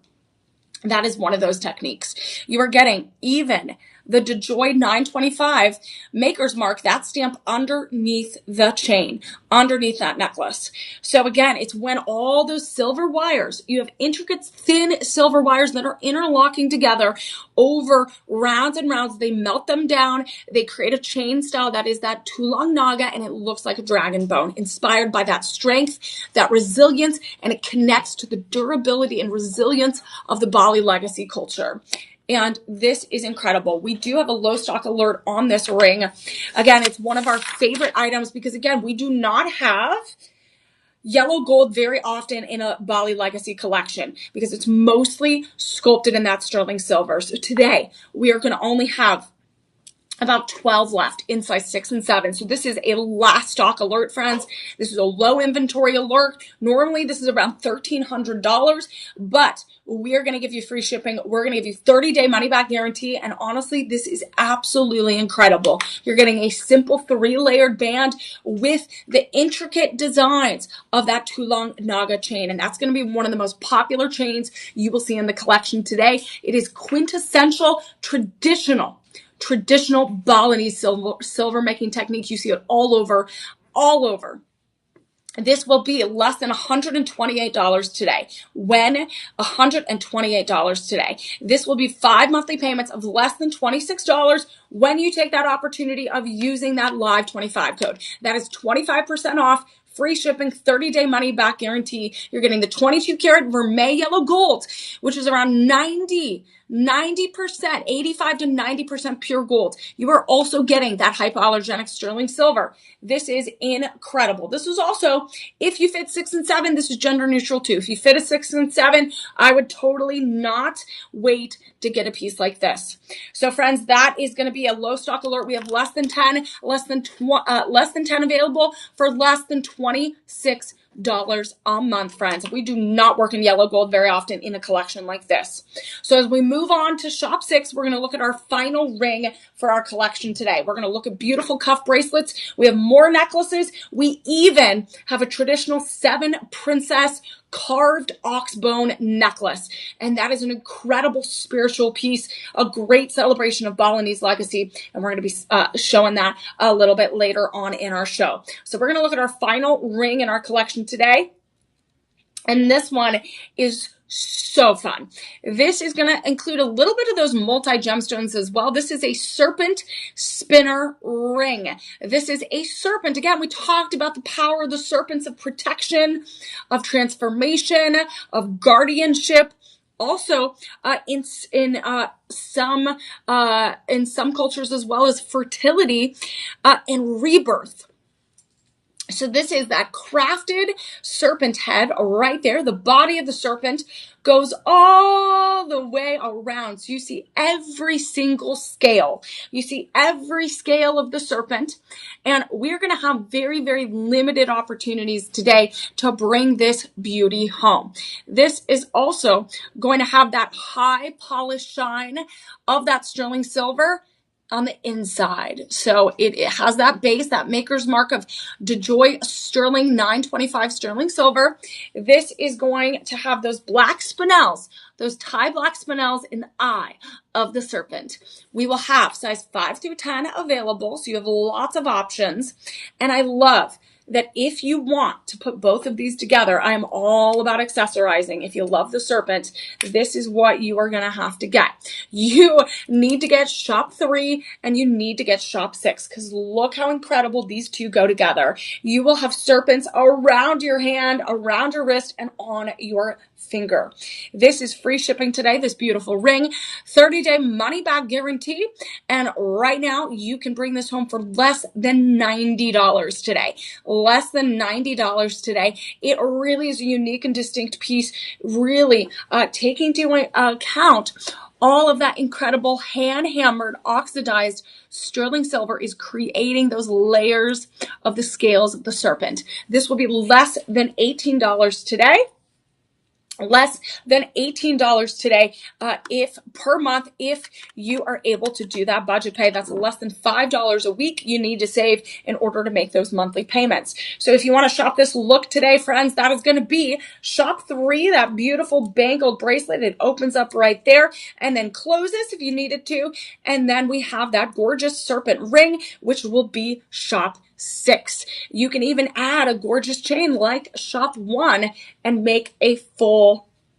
That is one of those techniques. You are getting even the DeJoy 925 maker's mark, that stamp underneath the chain, underneath that necklace. So again, it's when all those silver wires, you have intricate thin silver wires that are interlocking together over rounds and rounds. They melt them down. They create a chain style that is that Tulang Naga, and it looks like a dragon bone, inspired by that strength, that resilience, and it connects to the durability and resilience of the Bali legacy culture. And this is incredible. We do have a low stock alert on this ring. Again, it's one of our favorite items because, again, we do not have yellow gold very often in a Bali legacy collection because it's mostly sculpted in that sterling silver. So today we are going to only have about 12 left in size 6 and 7. So this is a last stock alert, friends. This is a low inventory alert. Normally this is around $1,300, but we're going to give you free shipping. We're going to give you 30-day money back guarantee. And honestly, this is absolutely incredible. You're getting a simple 3-layered band with the intricate designs of that Tulung Naga chain. And that's going to be one of the most popular chains you will see in the collection today. It is quintessential, traditional Balinese silver making techniques. You see it all over. This will be less than $128 today. When? $128 today. This will be 5 monthly payments of less than $26 when you take that opportunity of using that live 25 code. That is 25% off. Free shipping, 30-day money back guarantee. You're getting the 22 karat vermeil yellow gold, which is around 90%, 85 to 90% pure gold. You are also getting that hypoallergenic sterling silver. This is incredible. This is also, if you fit 6 and 7, this is gender neutral too. If you fit a 6 and 7, I would totally not wait to get a piece like this. So friends, that is going to be a low stock alert. We have less than 10 available for less than $26 a month, friends. We do not work in yellow gold very often in a collection like this. So as we move on to shop 6, we're going to look at our final ring for our collection today. We're going to look at beautiful cuff bracelets. We have more necklaces. We even have a traditional 7 princess carved ox bone necklace. And that is an incredible spiritual piece, a great celebration of Balinese legacy. And we're going to be showing that a little bit later on in our show. So we're going to look at our final ring in our collection today. And this one is so fun. This is going to include a little bit of those multi-gemstones as well. This is a serpent spinner ring. This is a serpent. Again, we talked about the power of the serpents, of protection, of transformation, of guardianship. Also, in some cultures as well as fertility and rebirth. So this is that crafted serpent head right there. The body of the serpent goes all the way around. So you see every single scale. You see every scale of the serpent. And we're going to have very, very limited opportunities today to bring this beauty home. This is also going to have that high polished shine of that sterling silver on the inside. So it has that base, that maker's mark of DeJoy sterling 925 sterling silver. This is going to have those black spinels, those tie black spinels in the eye of the serpent. We will have size 5 through 10 available, so you have lots of options. And I love that if you want to put both of these together, I am all about accessorizing. If you love the serpent, this is what you are going to have to get. You need to get shop 3 and you need to get shop 6 because look how incredible these two go together. You will have serpents around your hand, around your wrist, and on your finger. This is free shipping today, this beautiful ring, 30-day money back guarantee. And right now you can bring this home for less than $90 today. Less than $90 today. It really is a unique and distinct piece, really taking into account all of that incredible hand-hammered, oxidized sterling silver is creating those layers of the scales of the serpent. This will be less than $18 today. Less than $18 today if per month, if you are able to do that budget pay. That's less than $5 a week you need to save in order to make those monthly payments. So if you want to shop this look today, friends, that is going to be shop 3, that beautiful bangled bracelet. It opens up right there and then closes if you needed to. And then we have that gorgeous serpent ring, which will be shop 6. You can even add a gorgeous chain like shop 1 and make a full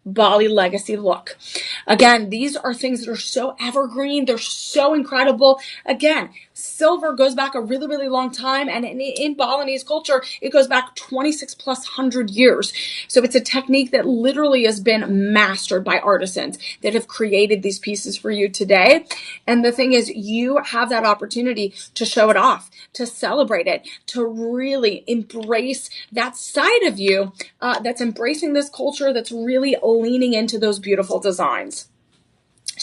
Bali legacy look. Again, these are things that are so evergreen. They're so incredible. Again, silver goes back a really, really long time. And in Balinese culture, it goes back 26+ years. So it's a technique that literally has been mastered by artisans that have created these pieces for you today. And the thing is, you have that opportunity to show it off, to celebrate it, to really embrace that side of you that's embracing this culture, that's really leaning into those beautiful designs.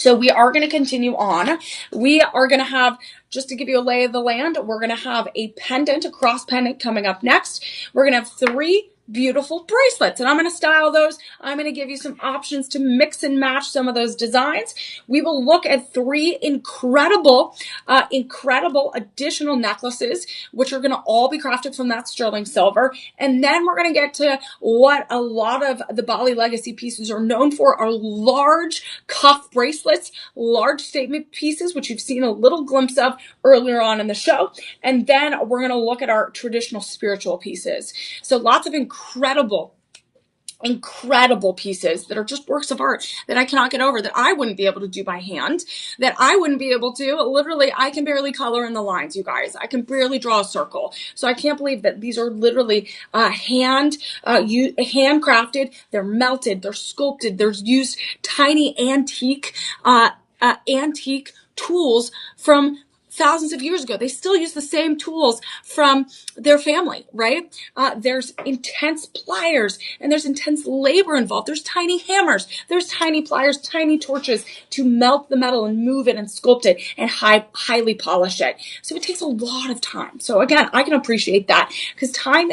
So we are going to continue on. We are going to have, just to give you a lay of the land, we're going to have a pendant, a cross pendant coming up next. We're going to have 3 beautiful bracelets, and I'm going to style those. I'm going to give you some options to mix and match some of those designs. We will look at 3 incredible additional necklaces, which are going to all be crafted from that sterling silver. And then we're going to get to what a lot of the Bali legacy pieces are known for, are large cuff bracelets, large statement pieces, which you've seen a little glimpse of earlier on in the show. And then we're going to look at our traditional spiritual pieces. So lots of incredible pieces that are just works of art that I cannot get over, that I wouldn't be able to do by hand, that I wouldn't be able to. Literally, I can barely color in the lines, you guys. I can barely draw a circle. So I can't believe that these are literally handcrafted. They're melted. They're sculpted. There's used tiny antique tools from thousands of years ago. They still use the same tools from their family, right? There's intense pliers and there's intense labor involved. There's tiny hammers, there's tiny pliers, tiny torches to melt the metal and move it and sculpt it and highly polish it. So it takes a lot of time. So again, I can appreciate that because time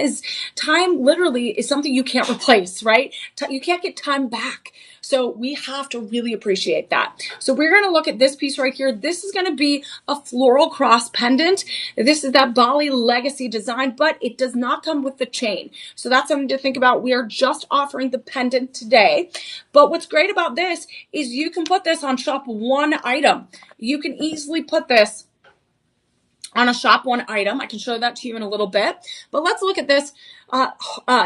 literally is something you can't replace, right? You can't get time back. So we have to really appreciate that. So we're going to look at this piece right here. This is going to be a floral cross pendant. This is that Bali legacy design, but it does not come with the chain. So that's something to think about. We are just offering the pendant today. But what's great about this is you can put this on shop one item. You can easily put this on a shop one item. I can show that to you in a little bit, but let's look at this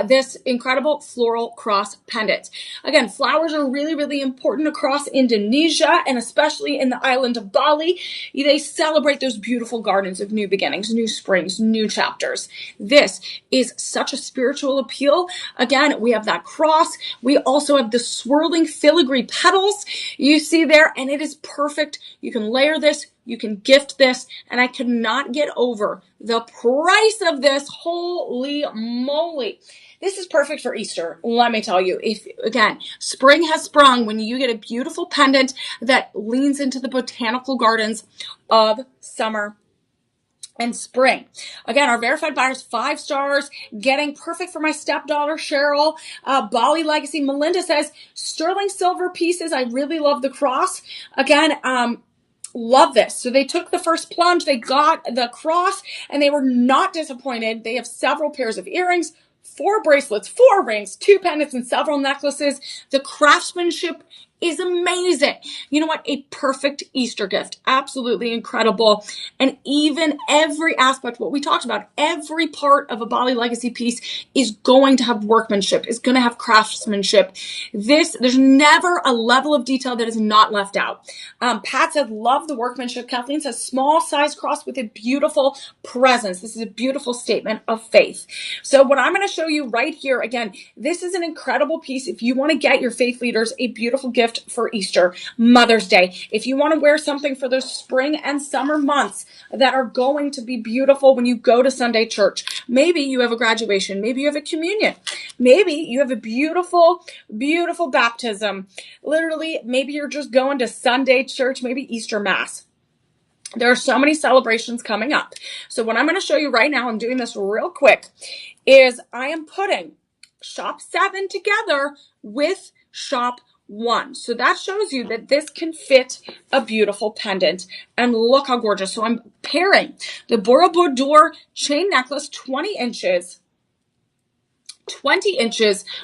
this incredible floral cross pendant. Again, flowers are really, really important across Indonesia and especially in the island of Bali. They celebrate those beautiful gardens of new beginnings, new springs, new chapters. This is such a spiritual appeal. Again, we have that cross. We also have the swirling filigree petals you see there, and it is perfect. You can layer this, you can gift this, and I cannot get over the price of this. Holy moly. This is perfect for Easter. Let me tell you, again, spring has sprung when you get a beautiful pendant that leans into the botanical gardens of summer and spring. Again, our verified buyers, 5 stars, getting perfect for my stepdaughter, Cheryl. Bali Legacy, Melinda says, sterling silver pieces. I really love the cross. Again, love this. So they took the first plunge, they got the cross, and they were not disappointed. They have several pairs of earrings, 4 bracelets, 4 rings, 2 pendants, and several necklaces. The craftsmanship is amazing. You know what? A perfect Easter gift. Absolutely incredible. And even every aspect, what we talked about, every part of a Bali legacy piece is going to have workmanship, is going to have craftsmanship. There's never a level of detail that is not left out. Pat said, love the workmanship. Kathleen says, small size cross with a beautiful presence. This is a beautiful statement of faith. So what I'm going to show you right here, again, this is an incredible piece. If you want to get your faith leaders a beautiful gift for Easter, Mother's Day, if you want to wear something for those spring and summer months that are going to be beautiful when you go to Sunday church, maybe you have a graduation, maybe you have a communion, maybe you have a beautiful, beautiful baptism. Literally, maybe you're just going to Sunday church, maybe Easter Mass. There are so many celebrations coming up. So what I'm going to show you right now, I'm doing this real quick, is I am putting shop 7 together with shop 1. So that shows you that this can fit a beautiful pendant. And look how gorgeous. So I'm pairing the Borobudur chain necklace, 20 inches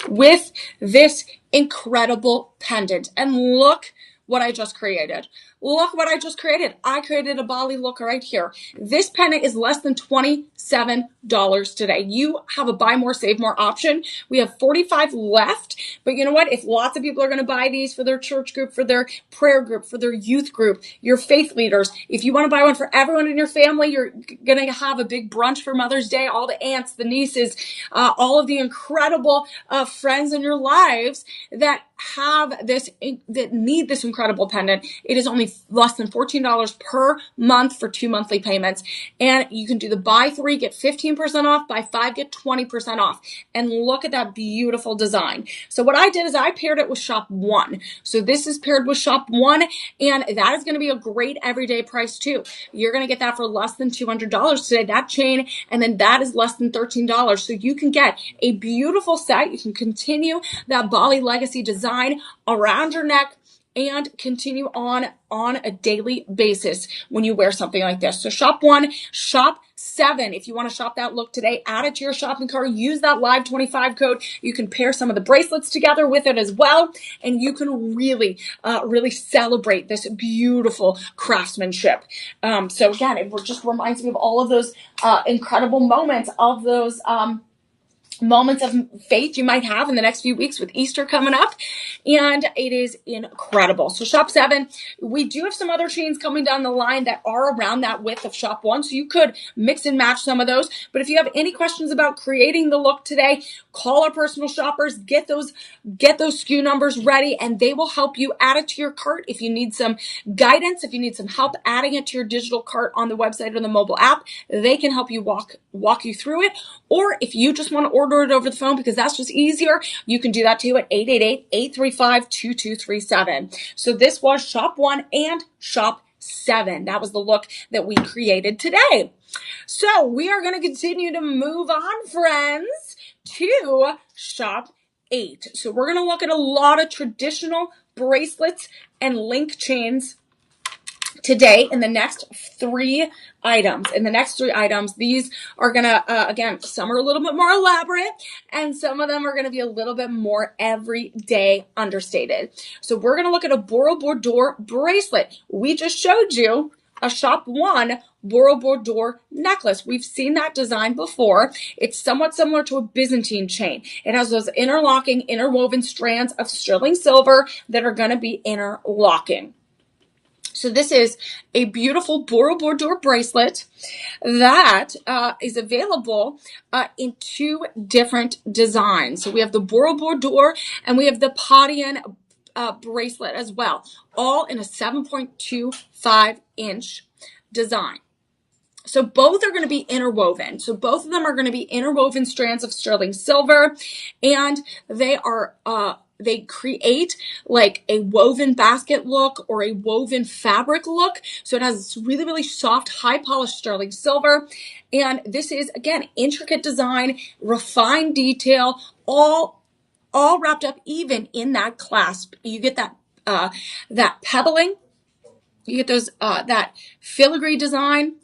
with this incredible pendant. And look what I just created. Look what I just created. I created a Bali look right here. This pendant is less than $27 today. You have a buy more, save more option. We have 45 left, but you know what? If lots of people are going to buy these for their church group, for their prayer group, for their youth group, your faith leaders, if you want to buy one for everyone in your family, you're going to have a big brunch for Mother's Day, all the aunts, the nieces, all of the incredible friends in your lives that have this, that need this incredible pendant. It is only be less than $14 per month for 2 monthly payments. And you can do the buy 3, get 15% off, buy 5, get 20% off. And look at that beautiful design. So what I did is I paired it with Shop 1. So this is paired with Shop 1, and that is going to be a great everyday price too. You're going to get that for less than $200 today, that chain, and then that is less than $13. So you can get a beautiful set. You can continue that Bali legacy design around your neck and continue on a daily basis when you wear something like this. So Shop 1, Shop 7. If you want to shop that look today, add it to your shopping cart. Use that live 25 code. You can pair some of the bracelets together with it as well, and you can really celebrate this beautiful craftsmanship. So again, it just reminds me of all of those incredible moments of those moments of faith you might have in the next few weeks with Easter coming up, and it is incredible. So Shop 7, we do have some other chains coming down the line that are around that width of Shop 1, so you could mix and match some of those. But if you have any questions about creating the look today, call our personal shoppers, get those SKU numbers ready, and they will help you add it to your cart. If you need some guidance, if you need some help adding it to your digital cart on the website or the mobile app, they can help you walk you through it. Or if you just want to order it over the phone because that's just easier, you can do that too at 888-835-2237. So this was Shop 1 and Shop 7. That was the look that we created today. So we are going to continue to move on, friends, to Shop 8. So we're going to look at a lot of traditional bracelets and link chains today in the next 3 items. These are gonna, again, some are a little bit more elaborate and some of them are gonna be a little bit more everyday understated. So we're gonna look at a Borobudur bracelet. We just showed you a Shop 1 Borobudur necklace. We've seen that design before. It's somewhat similar to a Byzantine chain. It has those interlocking, interwoven strands of sterling silver that are gonna be interlocking. So this is a beautiful Borobudur bracelet that is available in 2 different designs. So we have the Borobudur and we have the Padian bracelet as well, all in a 7.25-inch design. So both are going to be interwoven. So both of them are going to be interwoven strands of sterling silver, and they are they create like a woven basket look or a woven fabric look. So it has this really, really soft, high polished sterling silver. And this is, again, intricate design, refined detail, all wrapped up even in that clasp. You get that pebbling. You get those that filigree design.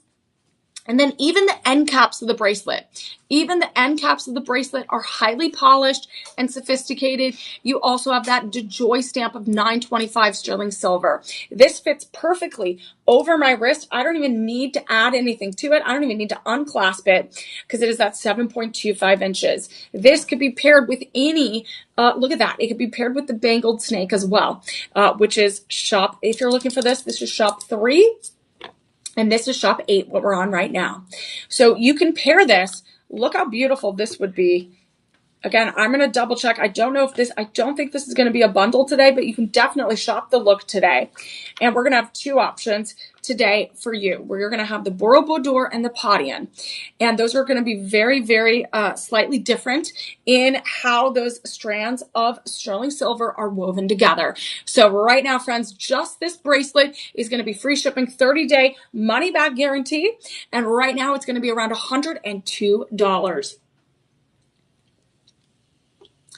And then even the end caps of the bracelet. Even the end caps of the bracelet are highly polished and sophisticated. You also have that DeJoy stamp of 925 sterling silver. This fits perfectly over my wrist. I don't even need to add anything to it. I don't even need to unclasp it because it is that 7.25 inches. This could be paired with any, look at that. It could be paired with the bangled snake as well, which is shop, if you're looking for this is Shop 3. And this is Shop 8, what we're on right now. So you can pair this. Look how beautiful this would be. Again, I'm going to double check. I don't think this is going to be a bundle today, but you can definitely shop the look today. And we're going to have 2 options today for you, where you're going to have the Borobudur and the Padian. And those are going to be very, very slightly different in how those strands of sterling silver are woven together. So right now, friends, just this bracelet is going to be free shipping, 30-day money back guarantee. And right now it's going to be around $102.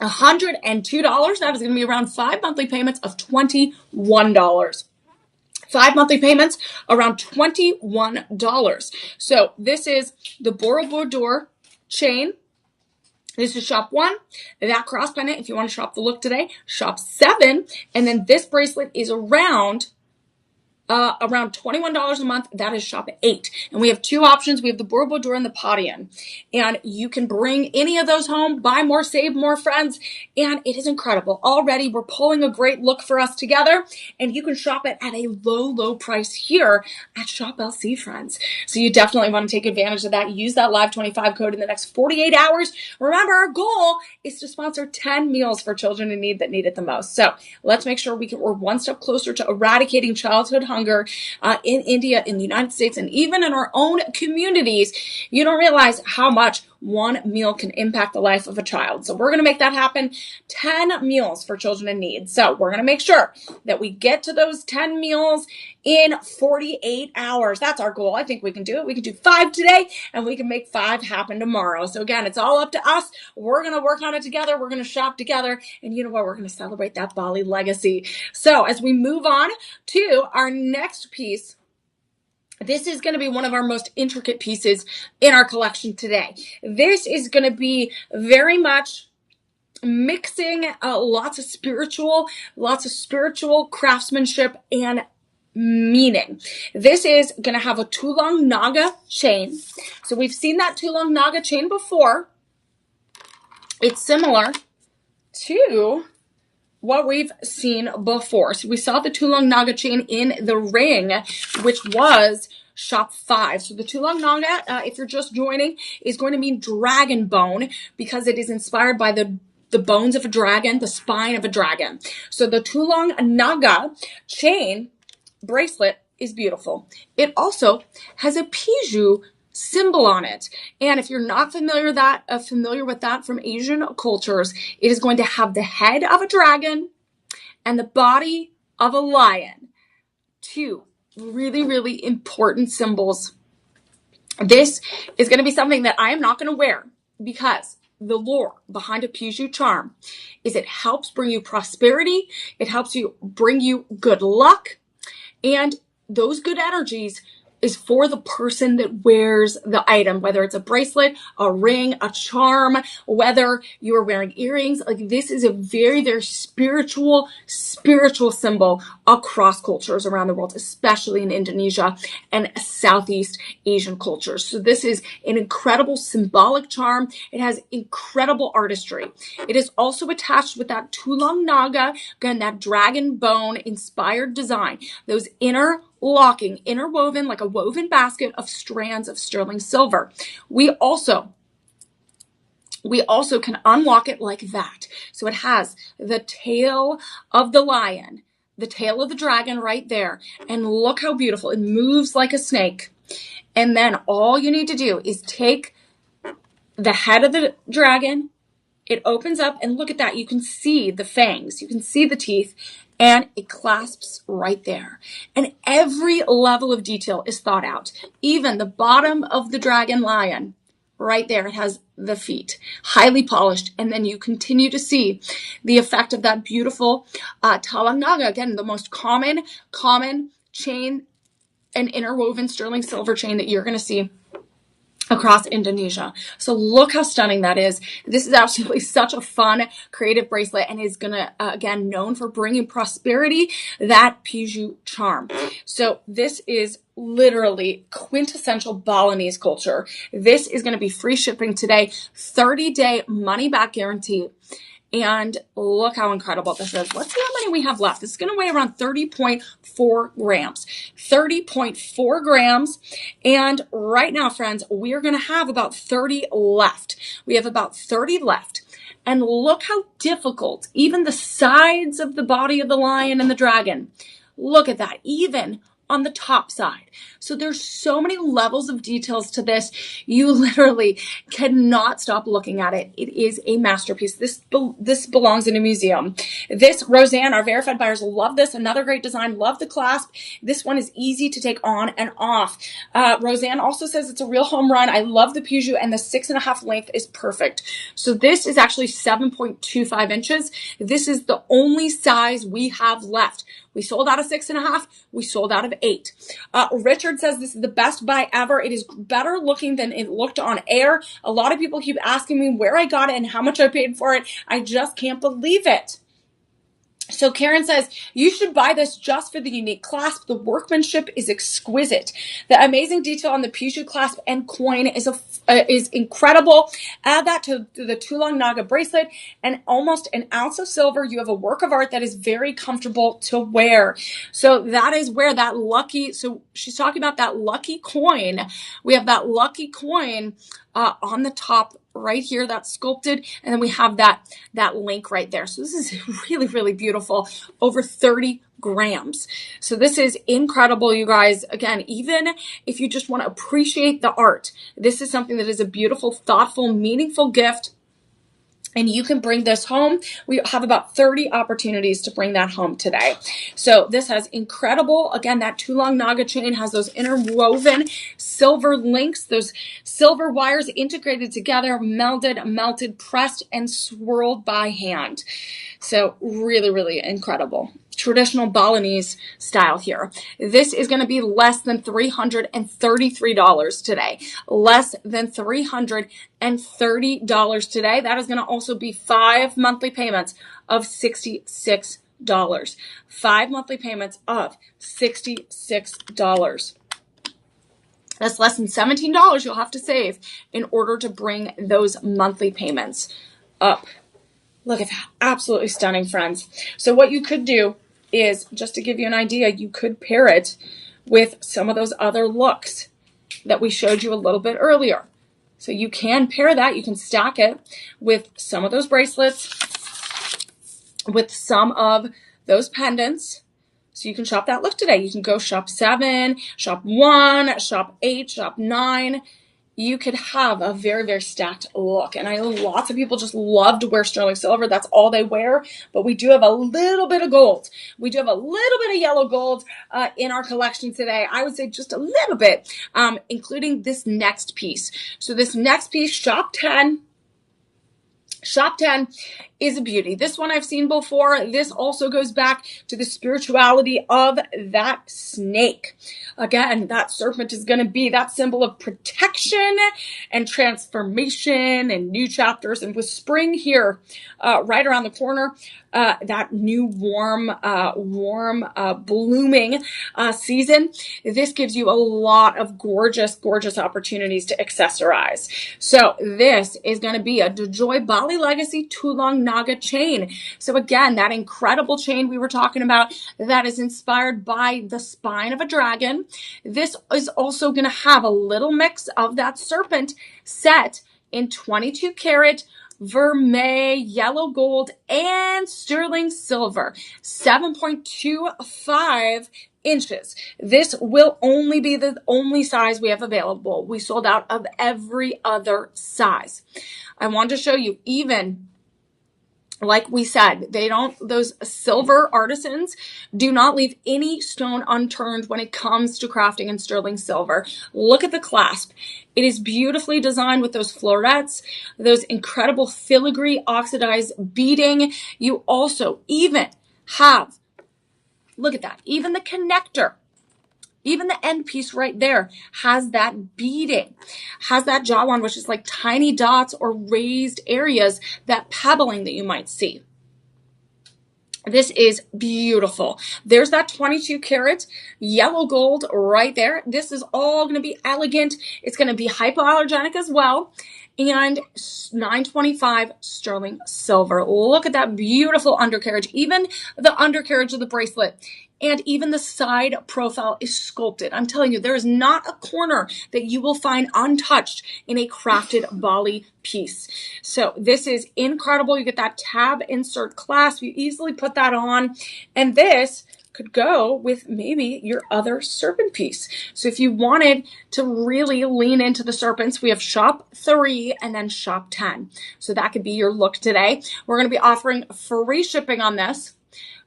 $102. That is going to be around 5 monthly payments of $21. 5 monthly payments around $21. So this is the Borobudur chain. This is Shop 1. That cross pendant, if you want to shop the look today, Shop 7. And then this bracelet is around $21 a month. That is Shop 8. And we have 2 options. We have the Borobudur and the Padian. And you can bring any of those home, buy more, save more, friends. And it is incredible. Already we're pulling a great look for us together. And you can shop it at a low, low price here at Shop LC, friends. So you definitely want to take advantage of that. Use that live 25 code in the next 48 hours. Remember, our goal is to sponsor 10 meals for children in need that need it the most. So let's make sure we're one step closer to eradicating childhood hunger hunger in India, in the United States, and even in our own communities. You don't realize how much one meal can impact the life of a child. So we're going to make that happen. 10 meals for children in need. So we're going to make sure that we get to those 10 meals in 48 hours. That's our goal. I think we can do it. We can do 5 today and we can make 5 happen tomorrow. So again, it's all up to us. We're going to work on it together. We're going to shop together. And you know what? We're going to celebrate that Bali legacy. So as we move on to our next piece, this is going to be one of our most intricate pieces in our collection today. This is going to be very much mixing lots of spiritual craftsmanship and meaning. This is going to have a Tulang Naga chain. So we've seen that Tulang Naga chain before. It's similar to what we've seen before. So we saw the Tulang Naga chain in the ring, which was shop 5. So the Tulang Naga, if you're just joining, is going to mean dragon bone because it is inspired by the bones of a dragon, the spine of a dragon. So the Tulang Naga chain bracelet is beautiful. It also has a Piju symbol on it. And if you're not familiar with that from Asian cultures, it is going to have the head of a dragon and the body of a lion. 2 really, really important symbols. This is going to be something that I am not going to wear because the lore behind a Piju charm is it helps bring you prosperity. It helps you bring you good luck. And those good energies is for the person that wears the item, whether it's a bracelet, a ring, a charm, whether you are wearing earrings. Like, this is a very, very spiritual symbol across cultures around the world, especially in Indonesia and Southeast Asian cultures. So this is an incredible symbolic charm. It has incredible artistry. It is also attached with that Tulang Naga, again, that dragon bone inspired design, those interwoven, like a woven basket of strands of sterling silver. We also can unlock it like that. So it has the tail of the lion, the tail of the dragon right there. And look how beautiful. It moves like a snake. And then all you need to do is take the head of the dragon. It opens up and look at that. You can see the fangs. You can see the teeth. And it clasps right there. And every level of detail is thought out. Even the bottom of the dragon lion, right there, it has the feet, highly polished. And then you continue to see the effect of that beautiful Tulang Naga. Again, the most common chain and interwoven sterling silver chain that you're going to see across Indonesia. So look how stunning that is. This is absolutely such a fun, creative bracelet and is gonna, again, known for bringing prosperity, that Piju charm. So this is literally quintessential Balinese culture. This is gonna be free shipping today, 30-day money-back guarantee. And look how incredible this is. Let's see how many we have left. This is going to weigh around 30.4 grams. 30.4 grams. And right now, friends, we are going to have about 30 left. We have about 30 left. And look how difficult, even the sides of the body of the lion and the dragon. Look at that. Even on the top side. So there's so many levels of details to this. You literally cannot stop looking at it. It is a masterpiece. This belongs in a museum. This, Roseanne, our verified buyers love this. Another great design. Love the clasp. This one is easy to take on and off. Roseanne also says it's a real home run. I love the Piju, and the 6.5 length is perfect. So this is actually 7.25 inches. This is the only size we have left. We sold out of 6.5. We sold out of 8. Richard says this is the best buy ever. It is better looking than it looked on air. A lot of people keep asking me where I got it and how much I paid for it. I just can't believe it. So Karen says, you should buy this just for the unique clasp. The workmanship is exquisite. The amazing detail on the Piju clasp and coin is incredible. Add that to the Tulang Naga bracelet and almost an ounce of silver. You have a work of art that is very comfortable to wear. So that is where that lucky, so she's talking about that lucky coin. We have that lucky coin on the top right here that's sculpted, and then we have that link right there. So this is really, really beautiful. Over 30 grams. So this is incredible, you guys. Again, even if you just want to appreciate the art, this is something that is a beautiful, thoughtful, meaningful gift. And you can bring this home. We have about 30 opportunities to bring that home today. So this has incredible, again, that Tulung Naga chain has those interwoven silver links, those silver wires integrated together, melded, melted, pressed, and swirled by hand. So really, really incredible. Traditional Balinese style here. This is going to be less than $333 today. Less than $330 today. That is going to also be 5 monthly payments of $66. 5 monthly payments of $66. That's less than $17 you'll have to save in order to bring those monthly payments up. Look at that. Absolutely stunning, friends. So what you could do is, just to give you an idea, you could pair it with some of those other looks that we showed you a little bit earlier. So you can pair that. You can stack it with some of those bracelets, with some of those pendants. So you can shop that look today. You can go shop 7, shop 1, shop 8, shop 9. You could have a very, very stacked look. And I know lots of people just love to wear sterling silver. That's all they wear. But we do have a little bit of gold. We do have a little bit of yellow gold in our collection today. I would say just a little bit, including this next piece. So this next piece, shop 10. Shop 10 is a beauty. This one I've seen before. This also goes back to the spirituality of that snake. Again, that serpent is going to be that symbol of protection and transformation and new chapters. And with spring here, right around the corner, that new warm blooming season, this gives you a lot of gorgeous, gorgeous opportunities to accessorize. So this is going to be a DeJoy Bali Legacy Tulung Naga chain. So again, that incredible chain we were talking about that is inspired by the spine of a dragon. This is also going to have a little mix of that serpent set in 22 karat vermeil, yellow gold, and sterling silver, 7.25 inches. This will only be the only size we have available. We sold out of every other size. I want to show you, even like we said, those silver artisans do not leave any stone unturned when it comes to crafting in sterling silver. Look at the clasp. It is beautifully designed with those florets, those incredible filigree oxidized beading. You also even have, look at that, even the connector. Even the end piece right there has that beading, has that jawline, which is like tiny dots or raised areas, that pebbling that you might see. This is beautiful. There's that 22 karat yellow gold right there. This is all going to be elegant. It's going to be hypoallergenic as well. And 925 sterling silver. Look at that beautiful undercarriage. Even the undercarriage of the bracelet and even the side profile is sculpted. I'm telling you, there is not a corner that you will find untouched in a crafted Bali piece. So this is incredible. You get that tab insert clasp. You easily put that on. And this could go with maybe your other serpent piece. So if you wanted to really lean into the serpents, we have shop 3 and then shop 10. So that could be your look today. We're going to be offering free shipping on this.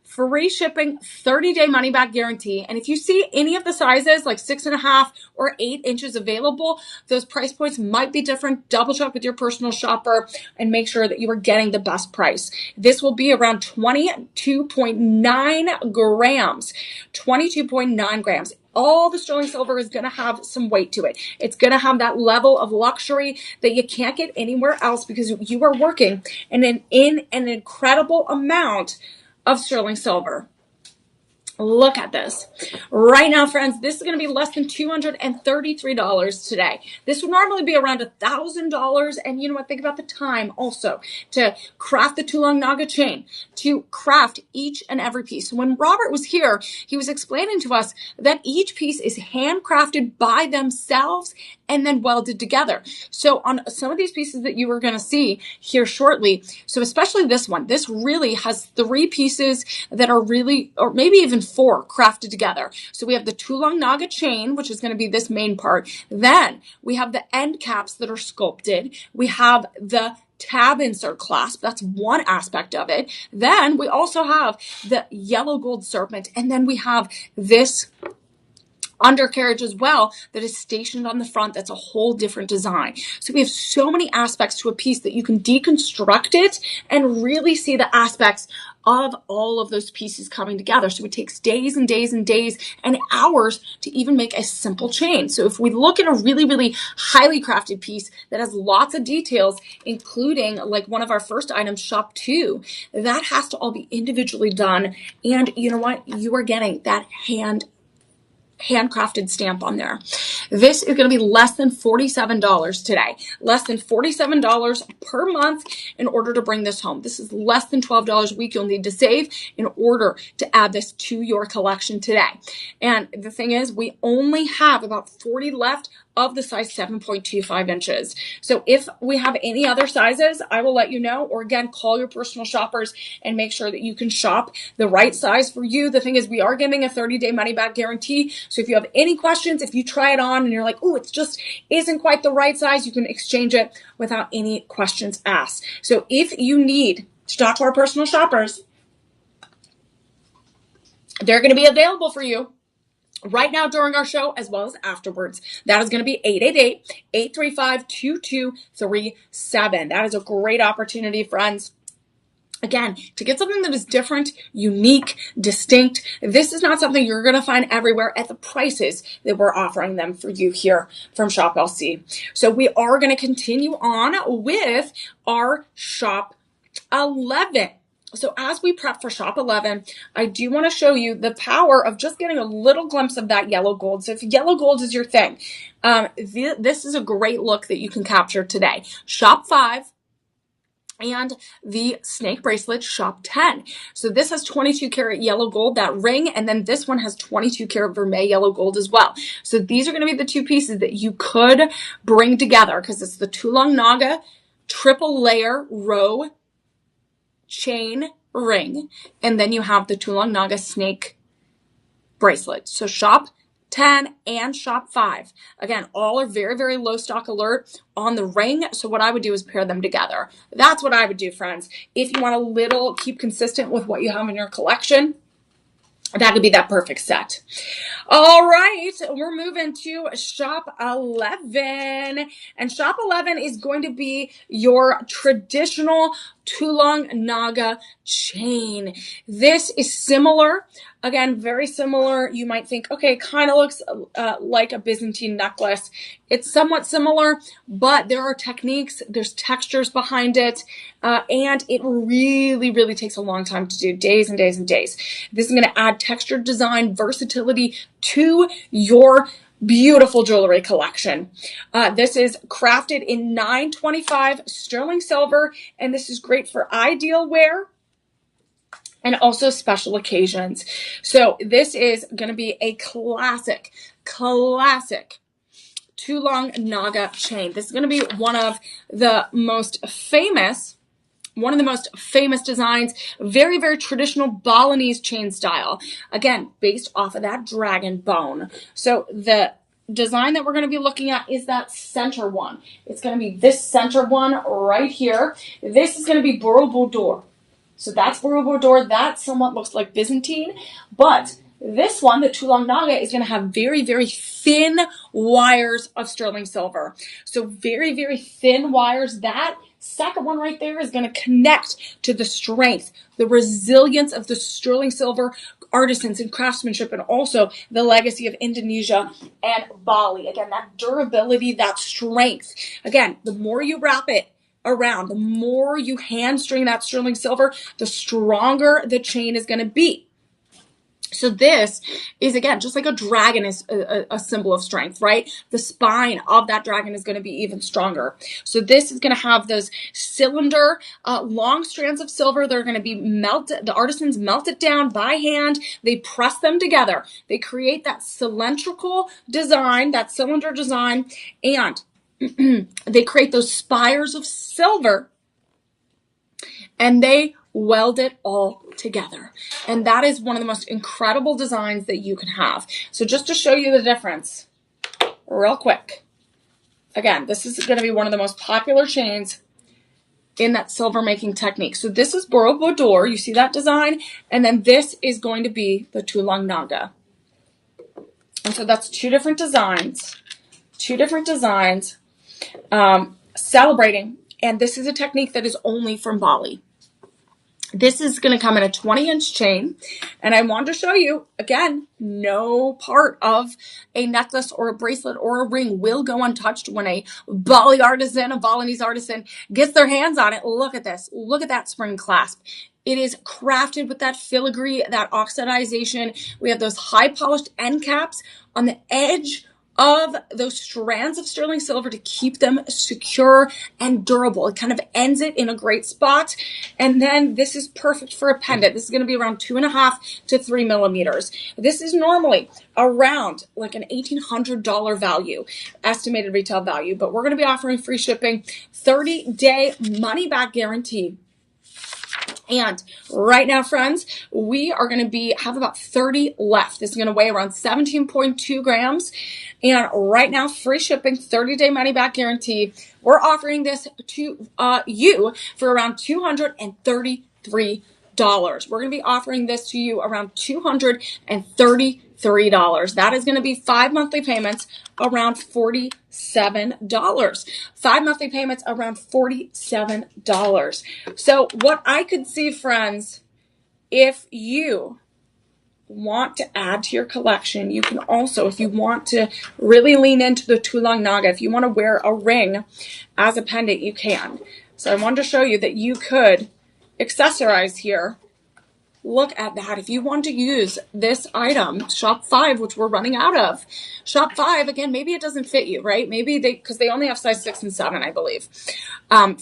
Free shipping, 30-day money-back guarantee. And if you see any of the sizes, like 6.5 or 8 inches available, those price points might be different. Double check with your personal shopper and make sure that you are getting the best price. This will be around 22.9 grams. 22.9 grams. All the sterling silver is going to have some weight to it. It's going to have that level of luxury that you can't get anywhere else, because you are working in an incredible amount of sterling silver. Look at this. Right now, friends, this is going to be less than $233 today. This would normally be around $1,000. And you know what? Think about the time also to craft the Tulung Naga chain, to craft each and every piece. When Robert was here, he was explaining to us that each piece is handcrafted by themselves and then welded together. So on some of these pieces that you are going to see here shortly, so especially this one, this really has 3 pieces that are really, or maybe even 4 crafted together. So we have the Tulung Naga chain, which is going to be this main part. Then we have the end caps that are sculpted. We have the tab insert clasp. That's one aspect of it. Then we also have the yellow gold serpent. And then we have this undercarriage as well that is stationed on the front. That's a whole different design. So we have so many aspects to a piece that you can deconstruct it and really see the aspects of all of those pieces coming together. So it takes days and days and days and hours to even make a simple chain. So if we look at a really, really highly crafted piece that has lots of details, including like one of our first items, shop 2, that has to all be individually done. And you know what? You are getting that handcrafted stamp on there. This is going to be less than $47 today. Less than $47 per month in order to bring this home. This is less than $12 a week you'll need to save in order to add this to your collection today. And the thing is, we only have about 40 left of the size 7.25 inches. So if we have any other sizes, I will let you know, or again, call your personal shoppers and make sure that you can shop the right size for you. The thing is, we are giving a 30-day money back guarantee. So if you have any questions, if you try it on and you're like, oh, it just isn't quite the right size, you can exchange it without any questions asked. So if you need to talk to our personal shoppers, they're going to be available for you right now during our show as well as afterwards. That is going to be 888-835-2237. That is a great opportunity, friends. Again, to get something that is different, unique, distinct. This is not something you're going to find everywhere at the prices that we're offering them for you here from Shop LC. So we are going to continue on with our Shop 11. So as we prep for Shop 11, I do want to show you the power of just getting a little glimpse of that yellow gold. So if yellow gold is your thing, this is a great look that you can capture today. Shop 5 and the snake bracelet, Shop 10. So this has 22 karat yellow gold, that ring, and then this one has 22 karat vermeil yellow gold as well. So these are going to be the 2 pieces that you could bring together because it's the Tulung Naga triple layer row chain ring, and then you have the Tulung Naga snake bracelet. So Shop 10 and Shop 5. Again, all are very, very low stock alert on the ring. So what I would do is pair them together. That's what I would do, friends. If you want to keep consistent with what you have in your collection, that could be that perfect set. All right, we're moving to Shop 11. And Shop 11 is going to be your traditional Tulung Naga chain. This is similar. Again, very similar. You might think, okay, it kind of looks like a Byzantine necklace. It's somewhat similar, but there are techniques, there's textures behind it, and it really, really takes a long time to do, days and days and days. This is going to add textured design, versatility to your beautiful jewelry collection. This is crafted in 925 sterling silver, and this is great for ideal wear and also special occasions. So this is going to be a classic Tulung Naga chain. This is going to be one of the most famous designs, very, very traditional Balinese chain style. Again, based off of that dragon bone. So the design that we're going to be looking at is that center one. It's going to be this center one right here. This is going to be Borobudur. So that's Borobudur. That somewhat looks like Byzantine, but this one, the Tulung Naga, is going to have very, very thin wires of sterling silver. So very, very thin wires. That second one right there is going to connect to the strength, the resilience of the sterling silver artisans and craftsmanship, and also the legacy of Indonesia and Bali. Again, that durability, that strength. Again, the more you wrap it around, the more you hand string that sterling silver, the stronger the chain is going to be. So this is, again, just like a dragon is a symbol of strength, right? The spine of that dragon is going to be even stronger. So this is going to have those cylinder, long strands of silver. They're going to be melted. The artisans melt it down by hand. They press them together. They create that cylindrical design, that cylinder design, and they create those spires of silver, and they weld it all together. And that is one of the most incredible designs that you can have. So just to show you the difference real quick. Again, this is going to be one of the most popular chains in that silver making technique. So this is Borobudur. You see that design? And then this is going to be the Tulang Naga. And so that's two different designs, celebrating. And this is a technique that is only from Bali. This is going to come in a 20-inch chain, and I wanted to show you, again, no part of a necklace or a bracelet or a ring will go untouched when a Bali artisan, a Balinese artisan, gets their hands on it. Look at this. Look at that spring clasp. It is crafted with that filigree, that oxidization. We have those high polished end caps on the edge of those strands of sterling silver to keep them secure and durable. It kind of ends it in a great spot. And then this is perfect for a pendant. This is going to be around 2.5 to 3 millimeters. This is normally around like an $1,800 value, estimated retail value, but we're going to be offering free shipping, 30-day money back guarantee. And right now, friends, we are going to have about 30 left. This is going to weigh around 17.2 grams. And right now, free shipping, 30-day money back guarantee. We're offering this to you for around $233. We're going to be offering this to you around $233. That is going to be 5 monthly payments around $47. 5 monthly payments around $47. So what I could see, friends, if you want to add to your collection, you can also, if you want to really lean into the Tulang Naga, if you want to wear a ring as a pendant, you can. So I wanted to show you that you could accessorize here. Look at that. If you want to use this item, shop 5, which we're running out of, shop 5, again, maybe it doesn't fit you, right? Maybe because they only have size 6 and 7, I believe. I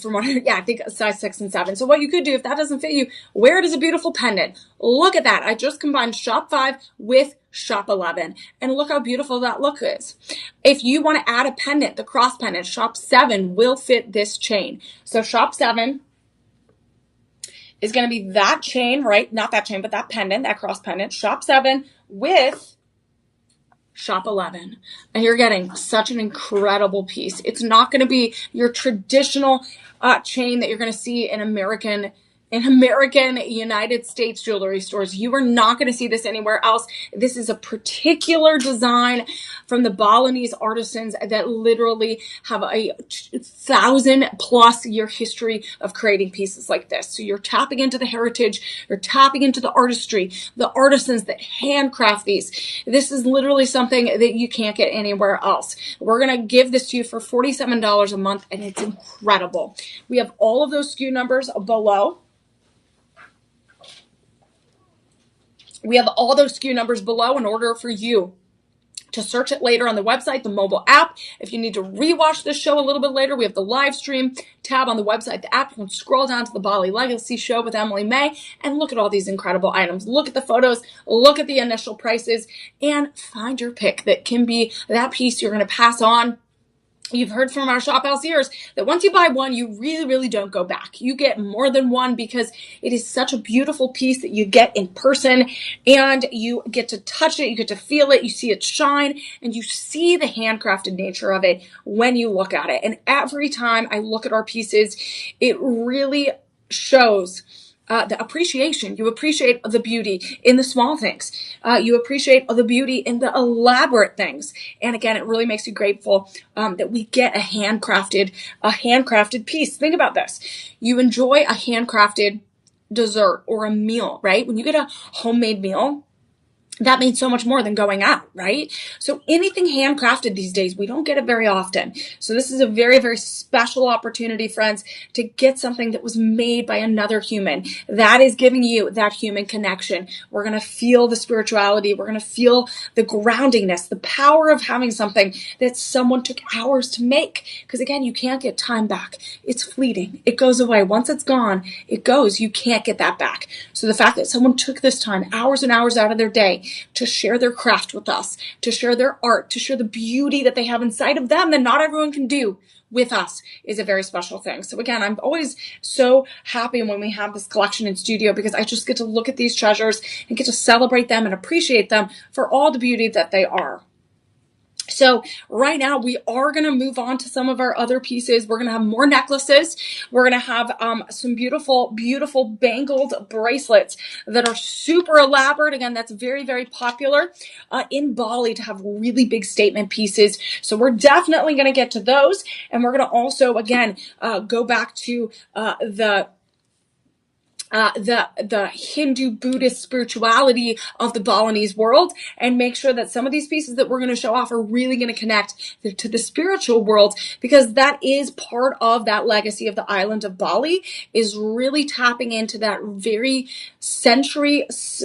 think size 6 and 7. So what you could do, if that doesn't fit you, wear it as a beautiful pendant. Look at that. I just combined shop 5 with shop 11, and look how beautiful that look is. If you want to add a pendant, the cross pendant, shop 7 will fit this chain. So shop 7 is going to be that chain, right? Not that chain, but that pendant, that cross pendant. Shop 7 with shop 11. And you're getting such an incredible piece. It's not going to be your traditional chain that you're going to see in American United States jewelry stores. You are not going to see this anywhere else. This is a particular design from the Balinese artisans that literally have a 1,000+ year history of creating pieces like this. So you're tapping into the heritage, you're tapping into the artistry, the artisans that handcraft these. This is literally something that you can't get anywhere else. We're going to give this to you for $47 a month, and it's incredible. We have all of those SKU numbers below. We have all those SKU numbers below in order for you to search it later on the website, the mobile app. If you need to rewatch this show a little bit later, we have the live stream tab on the website, the app. You can scroll down to the Bali Legacy show with Emily May and look at all these incredible items. Look at the photos, look at the initial prices, and find your pick that can be that piece you're going to pass on. You've heard from our Shop Houseiers that once you buy one, you really, really don't go back. You get more than one because it is such a beautiful piece that you get in person, and you get to touch it, you get to feel it, you see it shine, and you see the handcrafted nature of it when you look at it. And every time I look at our pieces, it really shows the appreciation. You appreciate the beauty in the small things. You appreciate the beauty in the elaborate things. And again, it really makes you grateful that we get a handcrafted piece. Think about this. You enjoy a handcrafted dessert or a meal, right? When you get a homemade meal, that means so much more than going out, right? So anything handcrafted these days, we don't get it very often. So this is a very, very special opportunity, friends, to get something that was made by another human. That is giving you that human connection. We're going to feel the spirituality. We're going to feel the groundingness, the power of having something that someone took hours to make. Because again, you can't get time back. It's fleeting. It goes away. Once it's gone, it goes. You can't get that back. So the fact that someone took this time, hours and hours out of their day, to share their craft with us, to share their art, to share the beauty that they have inside of them that not everyone can do with us is a very special thing. So again, I'm always so happy when we have this collection in studio because I just get to look at these treasures and get to celebrate them and appreciate them for all the beauty that they are. So right now we are going to move on to some of our other pieces. We're going to have more necklaces. We're going to have some beautiful, beautiful bangled bracelets that are super elaborate. Again, that's very, very popular in Bali to have really big statement pieces. So we're definitely going to get to those. And we're going to also, again, go back to the Hindu Buddhist spirituality of the Balinese world and make sure that some of these pieces that we're going to show off are really going to connect to the spiritual world, because that is part of that legacy of the island of Bali, is really tapping into that very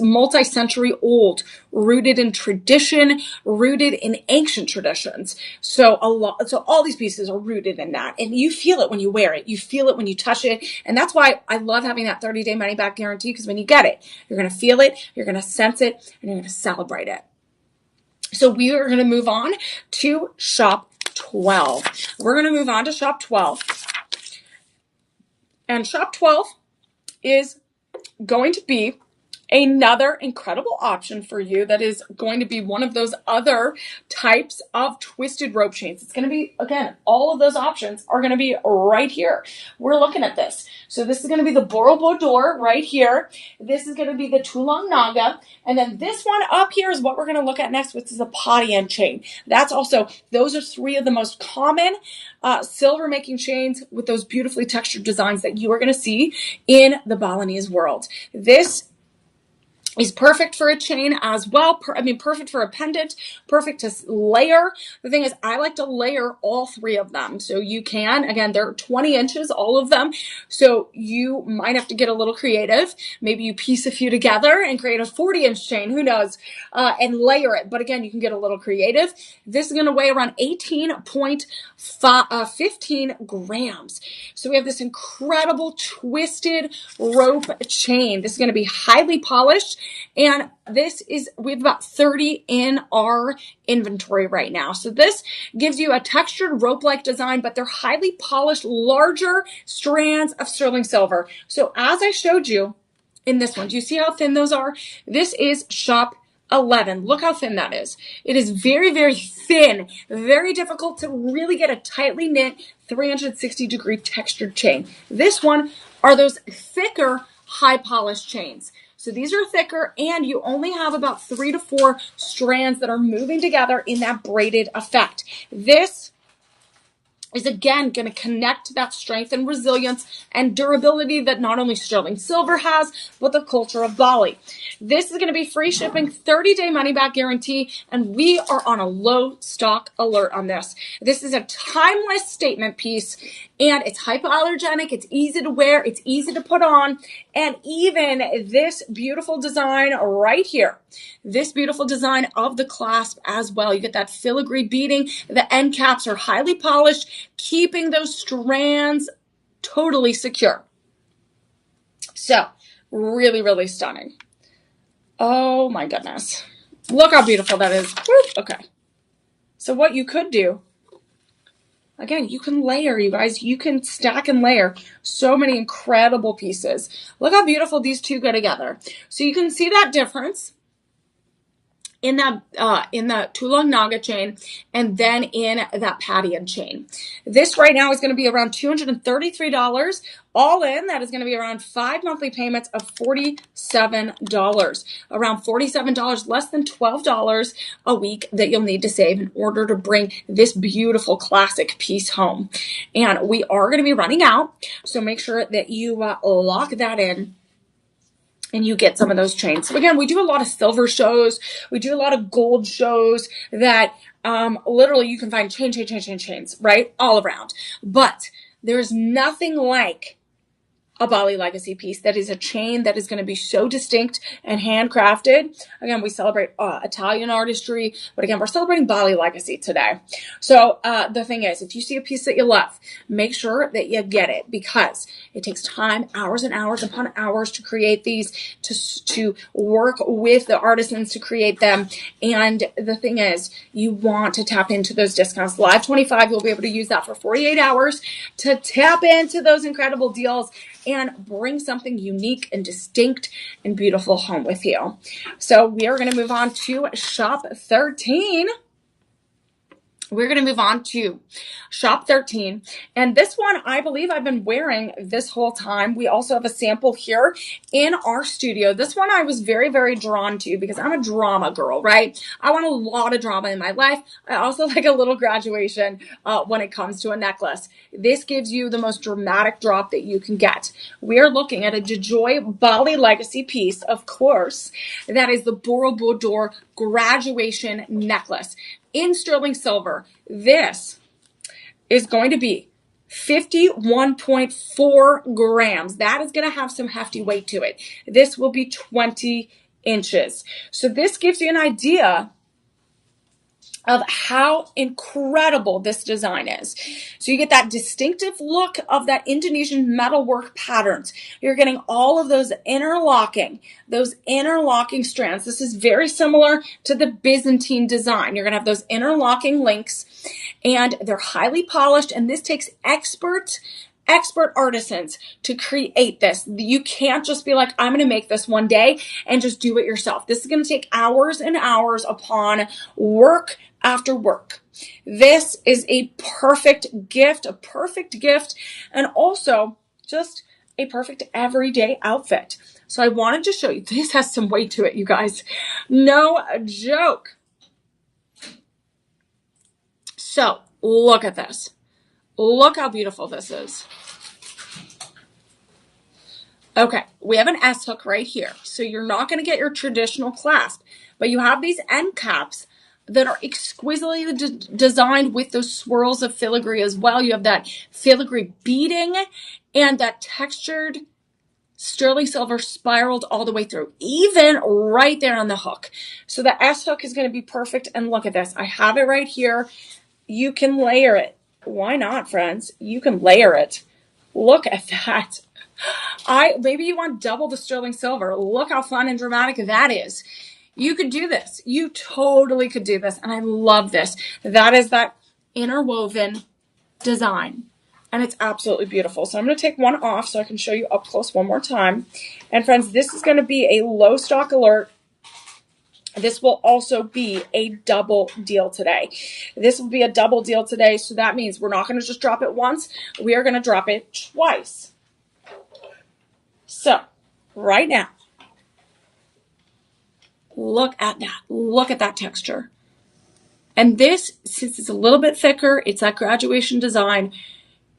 multi-century old, rooted in tradition, rooted in ancient traditions. So all these pieces are rooted in that, and you feel it when you wear it. You feel it when you touch it. And that's why I love having that 30-day money back guarantee, because when you get it, you're going to feel it, you're going to sense it, and you're going to celebrate it. So we are going to move on to shop 12. We're going to move on to shop 12. And shop 12 is going to be another incredible option for you that is going to be one of those other types of twisted rope chains. It's going to be, again, all of those options are going to be right here. We're looking at this. So this is going to be the Borobudur right here. This is going to be the Tulang Naga. And then this one up here is what we're going to look at next, which is a Padian chain. Those are three of the most common silver making chains with those beautifully textured designs that you are going to see in the Balinese world. This is perfect for a chain as well. Perfect for a pendant, perfect to layer. The thing is, I like to layer all three of them. So you can, again, they're 20 inches, all of them. So you might have to get a little creative. Maybe you piece a few together and create a 40-inch chain, who knows, and layer it. But again, you can get a little creative. This is going to weigh around 18.15 grams. So we have this incredible twisted rope chain. This is going to be highly polished. And we have about 30 in our inventory right now. So this gives you a textured rope-like design, but they're highly polished, larger strands of sterling silver. So as I showed you in this one, do you see how thin those are? This is shop 11. Look how thin that is. It is very, very thin, very difficult to really get a tightly knit 360-degree textured chain. This one are those thicker, high polished chains. So these are thicker, and you only have about 3 to 4 strands that are moving together in that braided effect. This is again going to connect to that strength and resilience and durability that not only sterling silver has, but the culture of Bali. This is going to be free shipping, 30-day money back guarantee, and we are on a low stock alert on this. This is a timeless statement piece, and it's hypoallergenic, it's easy to wear, it's easy to put on, and even this beautiful design right here, this beautiful design of the clasp as well. You get that filigree beading. The end caps are highly polished, keeping those strands totally secure. So, really, really stunning. Oh my goodness. Look how beautiful that is. Woo. Okay. So what you could do, again, you can layer, you guys. You can stack and layer so many incredible pieces. Look how beautiful these two go together. So you can see that difference in the Tulang Naga chain, and then in that Padian chain. This right now is going to be around $233. All in, that is going to be around 5 monthly payments of $47. Around $47, less than $12 a week that you'll need to save in order to bring this beautiful classic piece home. And we are going to be running out, so make sure that you lock that in and you get some of those chains. So again, we do a lot of silver shows. We do a lot of gold shows that literally you can find chains, right? All around. But there's nothing like a Bali Legacy piece that is a chain that is going to be so distinct and handcrafted. Again, we celebrate Italian artistry, but again, we're celebrating Bali Legacy today. So the thing is, if you see a piece that you love, make sure that you get it, because it takes time, hours and hours upon hours to create these, to work with the artisans to create them. And the thing is, you want to tap into those discounts. Live 25, you'll be able to use that for 48 hours to tap into those incredible deals and bring something unique and distinct and beautiful home with you. So we are going to move on to shop 13. We're going to move on to shop 13. And this one, I believe I've been wearing this whole time. We also have a sample here in our studio. This one I was very, very drawn to because I'm a drama girl, right? I want a lot of drama in my life. I also like a little graduation when it comes to a necklace. This gives you the most dramatic drop that you can get. We are looking at a DeJoy Bali Legacy piece, of course. That is the Borobudur graduation necklace in sterling silver. This is going to be 51.4 grams. That is going to have some hefty weight to it. This will be 20 inches. So this gives you an idea of how incredible this design is. So you get that distinctive look of that Indonesian metalwork patterns. You're getting all of those interlocking strands. This is very similar to the Byzantine design. You're going to have those interlocking links, and they're highly polished, and this takes expert artisans to create this. You can't just be like, I'm going to make this one day and just do it yourself. This is going to take hours and hours upon work after work. This is a perfect gift, and also just a perfect everyday outfit. So I wanted to show you, this has some weight to it, you guys. No joke. So look at this. Look how beautiful this is. Okay, we have an S hook right here. So you're not going to get your traditional clasp, but you have these end caps that are exquisitely designed with those swirls of filigree as well. You have that filigree beading and that textured sterling silver spiraled all the way through, even right there on the hook. So the S hook is going to be perfect. And look at this. I have it right here. You can layer it. Why not, friends? You can layer it. Look at that. Maybe you want double the sterling silver. Look how fun and dramatic that is. You could do this. You totally could do this. And I love this. That is that interwoven design. And it's absolutely beautiful. So I'm going to take one off so I can show you up close one more time. And friends, this is going to be a low stock alert. This will also be a double deal today. This will be a double deal today. So that means we're not going to just drop it once. We are going to drop it twice. So right now, look at that. Look at that texture. And this, since it's a little bit thicker, it's that graduation design,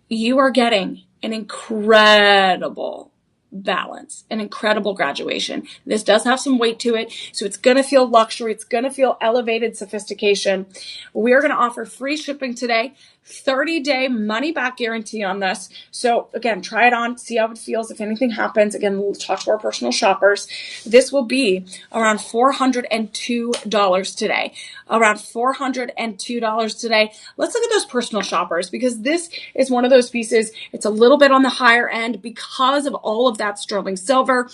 you are getting an incredible balance, an incredible graduation. This does have some weight to it, so it's going to feel luxury. It's going to feel elevated sophistication. We are going to offer free shipping today, 30-day money-back guarantee on this. So again, try it on, see how it feels. If anything happens, again, we'll talk to our personal shoppers. This will be around $402 today. Around $402 today. Let's look at those personal shoppers, because this is one of those pieces. It's a little bit on the higher end because of all of that sterling silver,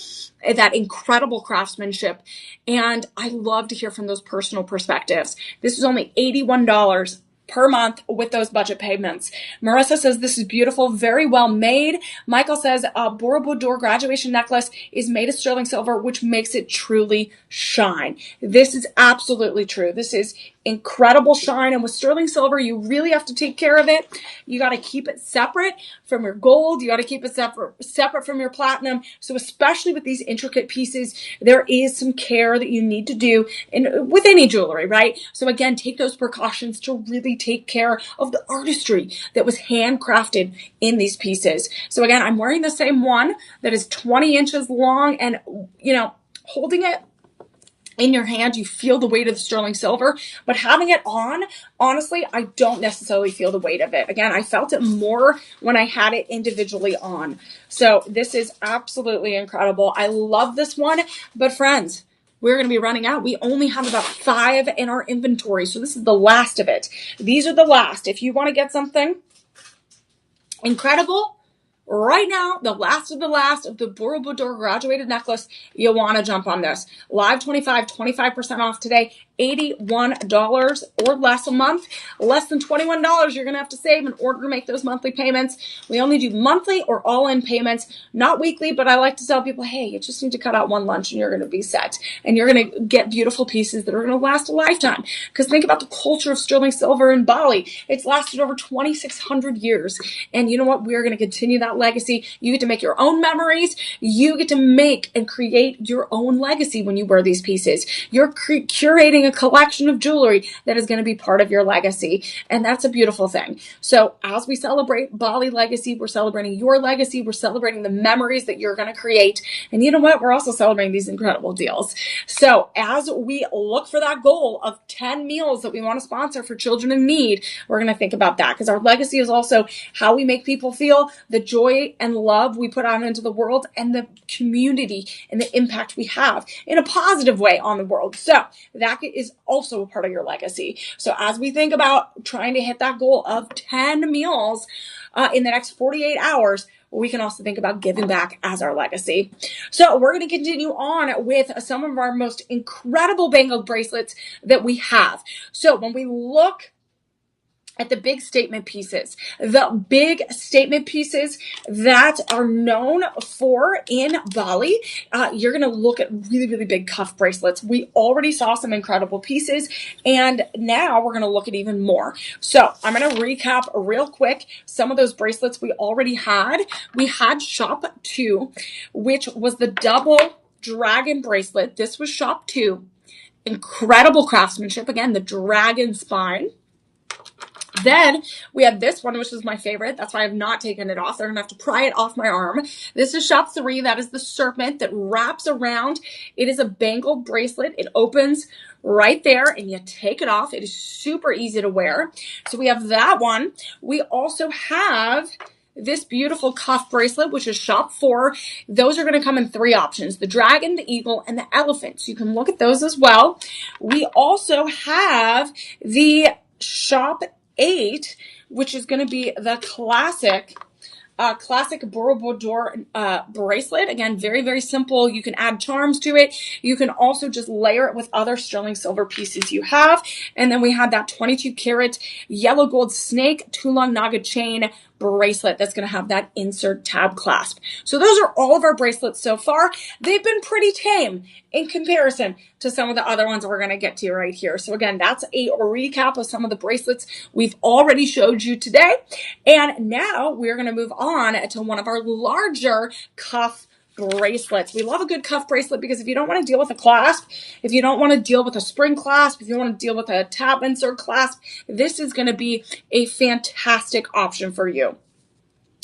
that incredible craftsmanship. And I love to hear from those personal perspectives. This is only $81 per month with those budget payments. Marissa says, this is beautiful, very well made. Michael says, Borobudur graduation necklace is made of sterling silver, which makes it truly shine. This is absolutely true. This is incredible shine. And with sterling silver, you really have to take care of it. You got to keep it separate from your gold. You got to keep it separate from your platinum. So especially with these intricate pieces, there is some care that you need to do with any jewelry, right? So again, take those precautions to really take care of the artistry that was handcrafted in these pieces. So again, I'm wearing the same one that is 20 inches long, and holding it in your hand, you feel the weight of the sterling silver, but having it on, honestly, I don't necessarily feel the weight of it. Again, I felt it more when I had it individually on. So this is absolutely incredible. I love this one, but friends, we're going to be running out. We only have about 5 in our inventory. So this is the last of it. These are the last. If you want to get something incredible, right now, the last of the Borobudur graduated necklace, you want to jump on this. Live 25% off today, $81 or less a month. Less than $21 you're going to have to save in order to make those monthly payments. We only do monthly or all-in payments, not weekly, but I like to tell people, hey, you just need to cut out one lunch and you're going to be set. And you're going to get beautiful pieces that are going to last a lifetime. Because think about the culture of sterling silver in Bali. It's lasted over 2,600 years. And you know what? We're going to continue that legacy. You get to make your own memories. You get to make and create your own legacy when you wear these pieces. You're curating a collection of jewelry that is going to be part of your legacy. And that's a beautiful thing. So as we celebrate Bali legacy, we're celebrating your legacy. We're celebrating the memories that you're going to create. And you know what? We're also celebrating these incredible deals. So as we look for that goal of 10 meals that we want to sponsor for children in need, we're going to think about that, because our legacy is also how we make people feel, the joy and love we put out into the world, and the community and the impact we have in a positive way on the world. So that is also a part of your legacy. So as we think about trying to hit that goal of 10 meals in the next 48 hours, we can also think about giving back as our legacy. So we're going to continue on with some of our most incredible bangle bracelets that we have. So when we look at the big statement pieces that are known for in Bali, you're going to look at really, really big cuff bracelets. We already saw some incredible pieces, and now we're going to look at even more. So I'm going to recap real quick some of those bracelets we already had. We had Shop 2, which was the double dragon bracelet. This was Shop 2. Incredible craftsmanship. Again, the dragon spine. Then we have this one, which is my favorite. That's why I've not taken it off. They're going to have to pry it off my arm. This is Shop 3. That is the serpent that wraps around. It is a bangle bracelet. It opens right there and you take it off. It is super easy to wear. So we have that one. We also have this beautiful cuff bracelet, which is Shop 4. Those are going to come in 3 options: the dragon, the eagle, and the elephant. So you can look at those as well. We also have the Shop 8, which is going to be the classic Borobudur bracelet. Again, very, very simple. You can add charms to it. You can also just layer it with other sterling silver pieces you have. And then we had that 22 karat yellow gold snake Tulung Naga chain bracelet that's going to have that insert tab clasp. So those are all of our bracelets so far. They've been pretty tame in comparison to some of the other ones we're going to get to right here. So again, that's a recap of some of the bracelets we've already showed you today. And now we're going to move on to one of our larger cuff bracelets. We love a good cuff bracelet because if you don't want to deal with a clasp, if you don't want to deal with a spring clasp, if you want to deal with a tab insert clasp, this is going to be a fantastic option for you.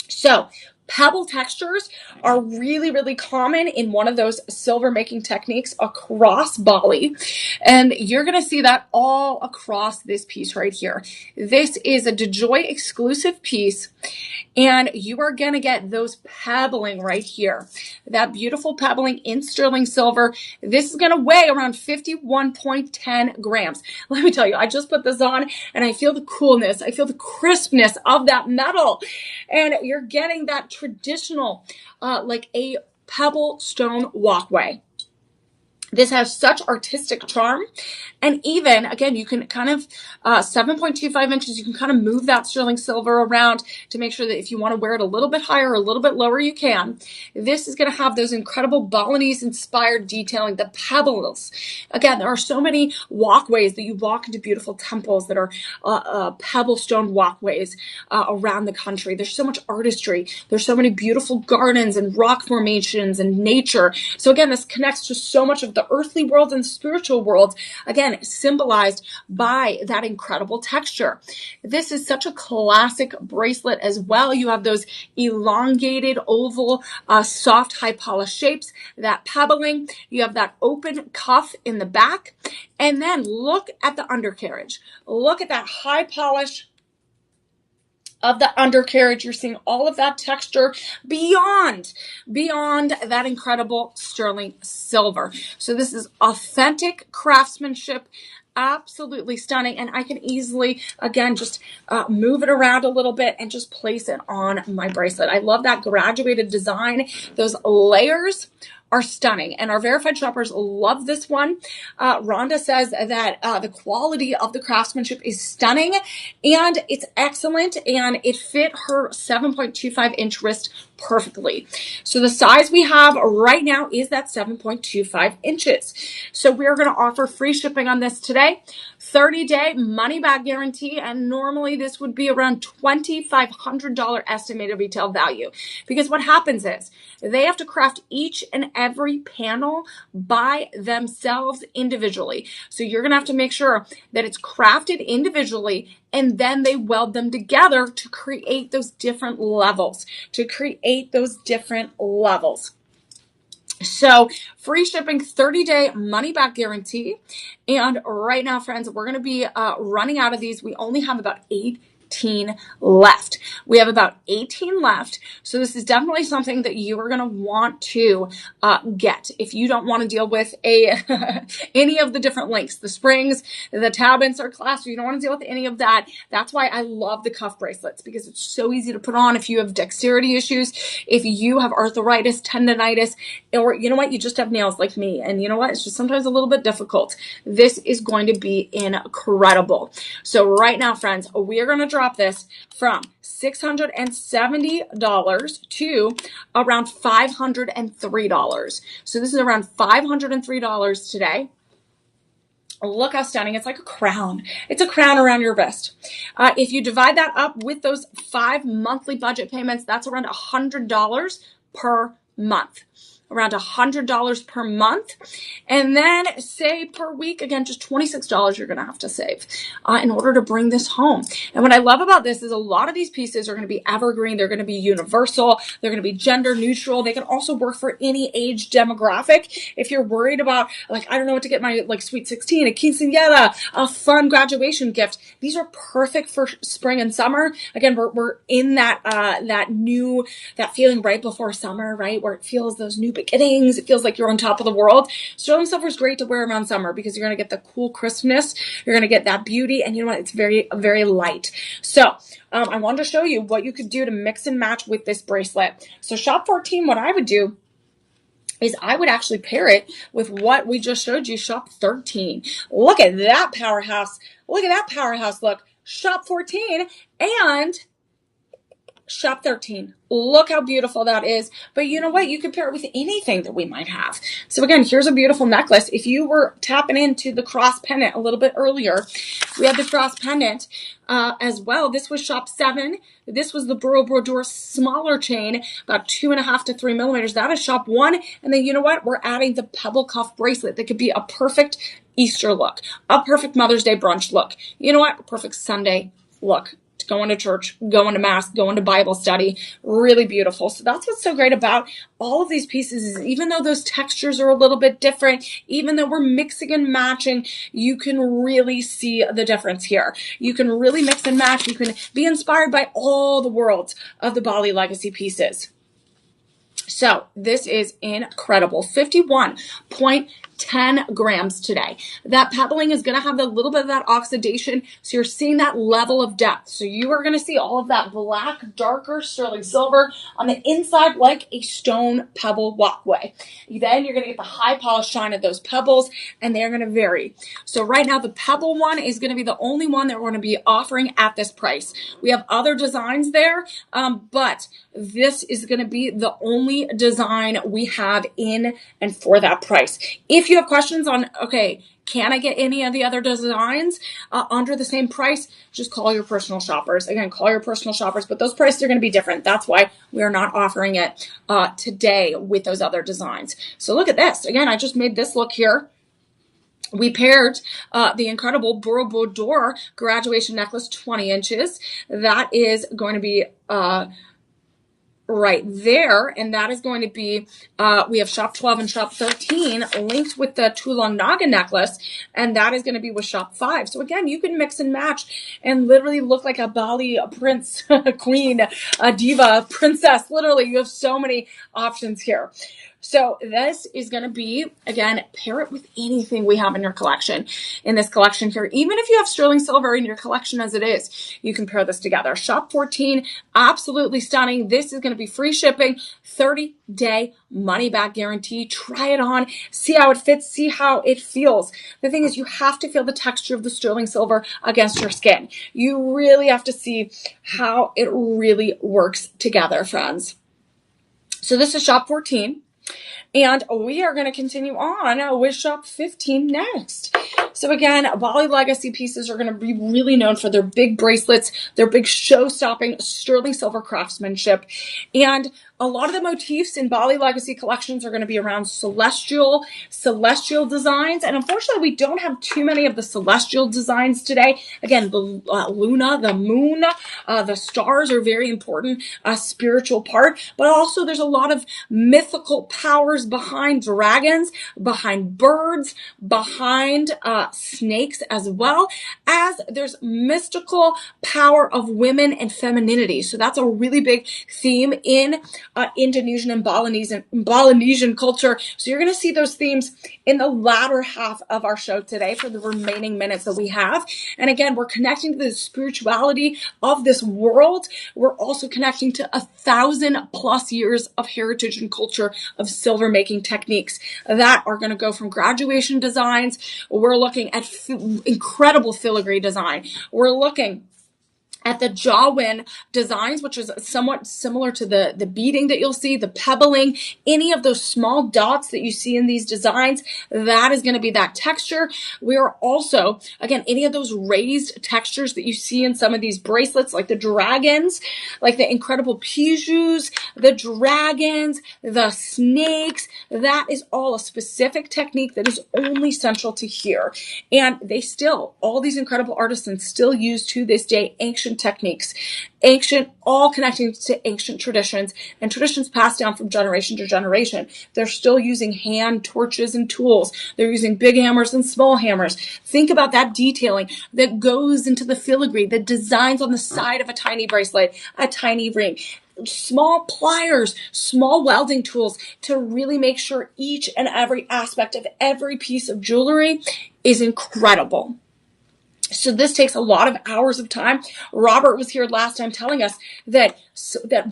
So pebble textures are really, really common in one of those silver making techniques across Bali. And you're going to see that all across this piece right here. This is a DeJoy exclusive piece, and you are going to get those pebbling right here. That beautiful pebbling in sterling silver. This is going to weigh around 51.10 grams. Let me tell you, I just put this on and I feel the coolness. I feel the crispness of that metal. And you're getting that traditional, like a pebble stone walkway. This has such artistic charm. And even, again, you can kind of, 7.25 inches, you can kind of move that sterling silver around to make sure that if you want to wear it a little bit higher or a little bit lower, you can. This is going to have those incredible Balinese-inspired detailing, the pebbles. Again, there are so many walkways that you walk into beautiful temples that are pebble stone walkways around the country. There's so much artistry. There's so many beautiful gardens and rock formations and nature. So again, this connects to so much of the the earthly world and spiritual world, again, symbolized by that incredible texture. This is such a classic bracelet as well. You have those elongated oval, soft, high polished shapes, that pebbling. You have that open cuff in the back. And then look at the undercarriage. Look at that high polish of the undercarriage. You're seeing all of that texture beyond that incredible sterling silver. So this is authentic craftsmanship, absolutely stunning. And I can easily, again, just move it around a little bit and just place it on my bracelet. I love that graduated design. Those layers are stunning, and our verified shoppers love this one. Rhonda says that the quality of the craftsmanship is stunning and it's excellent, and it fit her 7.25 inch wrist perfectly. So the size we have right now is that 7.25 inches. So we're going to offer free shipping on this today, 30-day money back guarantee, and normally this would be around $2,500 estimated retail value, because what happens is they have to craft each and every panel by themselves individually. So you're going to have to make sure that it's crafted individually, and then they weld them together to create those different levels, So free shipping, 30-day money back guarantee. And right now, friends, we're going to be running out of these. We only have about 18 left. We have about 18 left. So this is definitely something that you are going to want to get. If you don't want to deal with any of the different links, the springs, the tab insert clasp, you don't want to deal with any of that. That's why I love the cuff bracelets, because it's so easy to put on if you have dexterity issues, if you have arthritis, tendonitis, or you know what, you just have nails like me. And you know what, it's just sometimes a little bit difficult. This is going to be incredible. So right now, friends, we are going to drop this from $670 to around $503. So this is around $503 today. Look how stunning. It's like a crown. It's a crown around your wrist. If you divide that up with those 5 monthly budget payments, that's around $100 per month. Around $100 per month. And then say per week, again, just $26 you're going to have to save in order to bring this home. And what I love about this is a lot of these pieces are going to be evergreen. They're going to be universal. They're going to be gender neutral. They can also work for any age demographic. If you're worried about, like, I don't know what to get my sweet 16, a quinceañera, a fun graduation gift, these are perfect for spring and summer. Again, we're in that feeling right before summer, right? Where it feels those new beginnings. It feels like you're on top of the world. Sterling silver is great to wear around summer because you're going to get the cool crispness. You're going to get that beauty. And you know what? It's very, very light. So I wanted to show you what you could do to mix and match with this bracelet. So shop 14, what I would do is I would actually pair it with what we just showed you, shop 13. Look at that powerhouse. Look at that powerhouse look. Shop 14 and shop 13. Look how beautiful that is. But you know what? You could pair it with anything that we might have. So again, here's a beautiful necklace. If you were tapping into the cross pendant a little bit earlier, we had the cross pendant as well. This was shop 7. This was the Burrow Brodeur smaller chain, about 2.5 to 3 millimeters. That is shop 1. And then you know what? We're adding the pebble cuff bracelet that could be a perfect Easter look, a perfect Mother's Day brunch look. You know what? A perfect Sunday look. Going to church, going to mass, going to Bible study, really beautiful. So that's what's so great about all of these pieces is even though those textures are a little bit different, even though we're mixing and matching, you can really see the difference here. You can really mix and match. You can be inspired by all the worlds of the Bali legacy pieces. So this is incredible. 51.10 grams today. That pebbling is going to have a little bit of that oxidation. So you're seeing that level of depth. So you are going to see all of that black, darker sterling silver on the inside like a stone pebble walkway. Then you're going to get the high polish shine of those pebbles, and they're going to vary. So right now the pebble one is going to be the only one that we're going to be offering at this price. We have other designs there, but this is going to be the only design we have in and for that price. If you have questions on, okay, Can I get any of the other designs under the same price? Just call your personal shoppers. Again, call your personal shoppers, but those prices are going to be different. That's why we are not offering it today with those other designs. So look at this. Again, I just made this look here. We paired the incredible Borobudur graduation necklace, 20 inches. That is going to be right there, and that is going to be we have shop 12 and shop 13 linked with the Tulung Naga necklace, and that is going to be with shop 5. So again, you can mix and match and literally look like a Bali prince, queen, a diva, princess. Literally, you have so many options here. So this is going to be, again, pair it with anything we have in your collection. In this collection here, even if you have sterling silver in your collection as it is, you can pair this together. Shop 14, absolutely stunning. This is going to be free shipping, 30-day money-back guarantee. Try it on, see how it fits, see how it feels. The thing is, you have to feel the texture of the sterling silver against your skin. You really have to see how it really works together, friends. So this is shop 14. And we are going to continue on with shop 15 next. So again, Bali Legacy pieces are going to be really known for their big bracelets, their big show-stopping sterling silver craftsmanship. And a lot of the motifs in Bali Legacy collections are going to be around celestial designs. And unfortunately, we don't have too many of the celestial designs today. Again, the Luna, the moon, the stars are very important, a spiritual part. But also there's a lot of mythical powers behind dragons, behind birds, behind snakes, as well as there's mystical power of women and femininity. So that's a really big theme in Indonesian and Balinesian culture. So you're going to see those themes in the latter half of our show today for the remaining minutes that we have. And again, we're connecting to the spirituality of this world. We're also connecting to 1,000+ years of heritage and culture of silver making techniques that are going to go from graduation designs. We're looking at incredible filigree design. We're looking at the Jawin designs, which is somewhat similar to the beading that you'll see, the pebbling, any of those small dots that you see in these designs, that is going to be that texture. We are also, again, any of those raised textures that you see in some of these bracelets, like the dragons, like the incredible pijus, the dragons, the snakes, that is all a specific technique that is only central to here. And they still, all these incredible artisans still use to this day ancient techniques, all connecting to ancient traditions and traditions passed down from generation to generation. They're still using hand torches and tools. They're using big hammers and small hammers. Think about that detailing that goes into the filigree, the designs on the side of a tiny bracelet, a tiny ring, small pliers, small welding tools to really make sure each and every aspect of every piece of jewelry is incredible. So this takes a lot of hours of time. Robert was here last time telling us that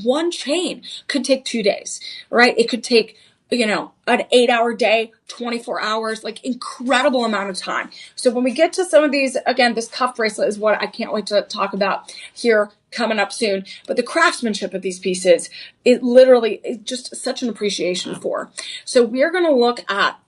one chain could take 2 days, right? It could take, an 8-hour day, 24 hours, like incredible amount of time. So when we get to some of these, again, this cuff bracelet is what I can't wait to talk about here coming up soon. But the craftsmanship of these pieces, it literally is just such an appreciation for. So we are going to look at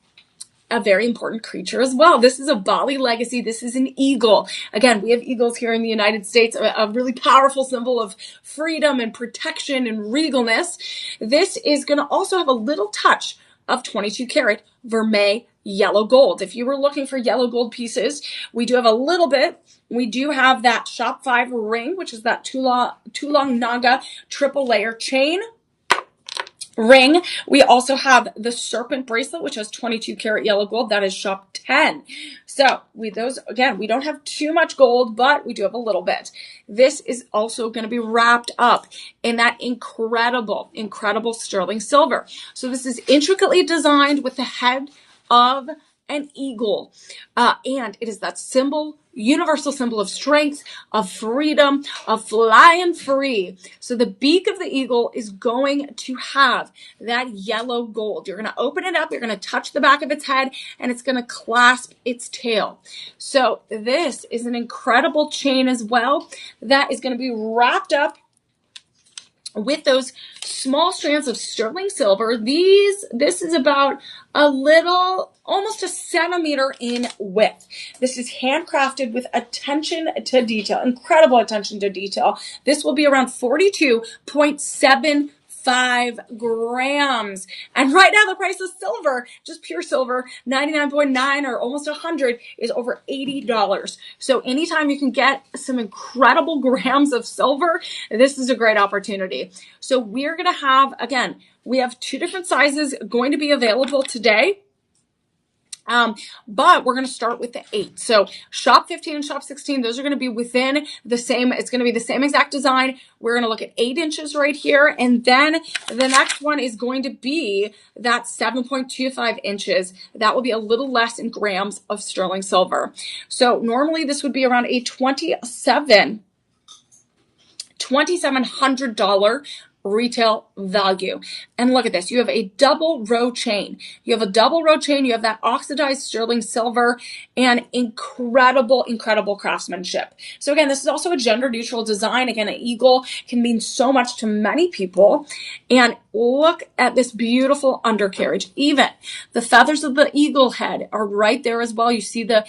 a very important creature as well. This is a Bali legacy. This is an eagle. Again, we have eagles here in the United States, a really powerful symbol of freedom and protection and regalness. This is going to also have a little touch of 22 karat vermeil yellow gold. If you were looking for yellow gold pieces, we do have a little bit. We do have that shop 5 ring, which is that Tulung Naga triple layer chain ring. We also have the serpent bracelet, which has 22 karat yellow gold. That is shop 10. So with those, again, we don't have too much gold, but we do have a little bit. This is also going to be wrapped up in that incredible sterling silver. So this is intricately designed with the head of an eagle. And it is that symbol, universal symbol of strength, of freedom, of flying free. So the beak of the eagle is going to have that yellow gold. You're going to open it up. You're going to touch the back of its head and it's going to clasp its tail. So this is an incredible chain as well that is going to be wrapped up with those small strands of sterling silver. This is about a little, almost a centimeter in width. This is handcrafted with attention to detail, incredible attention to detail. This will be around 42.75 grams. And right now the price of silver, just pure silver, 99.9 or almost 100, is over $80. So anytime you can get some incredible grams of silver, this is a great opportunity. So we're going to have, again, we have 2 different sizes going to be available today. But we're going to start with the 8. So shop 15 and shop 16, those are going to be within the same, it's going to be the same exact design. We're going to look at 8 inches right here. And then the next one is going to be that 7.25 inches. That will be a little less in grams of sterling silver. So normally this would be around a $2,700 retail value. And look at this. You have a double row chain. You have a double row chain. You have that oxidized sterling silver and incredible, incredible craftsmanship. So again, this is also a gender neutral design. Again, an eagle can mean so much to many people. And look at this beautiful undercarriage. Even the feathers of the eagle head are right there as well. You see the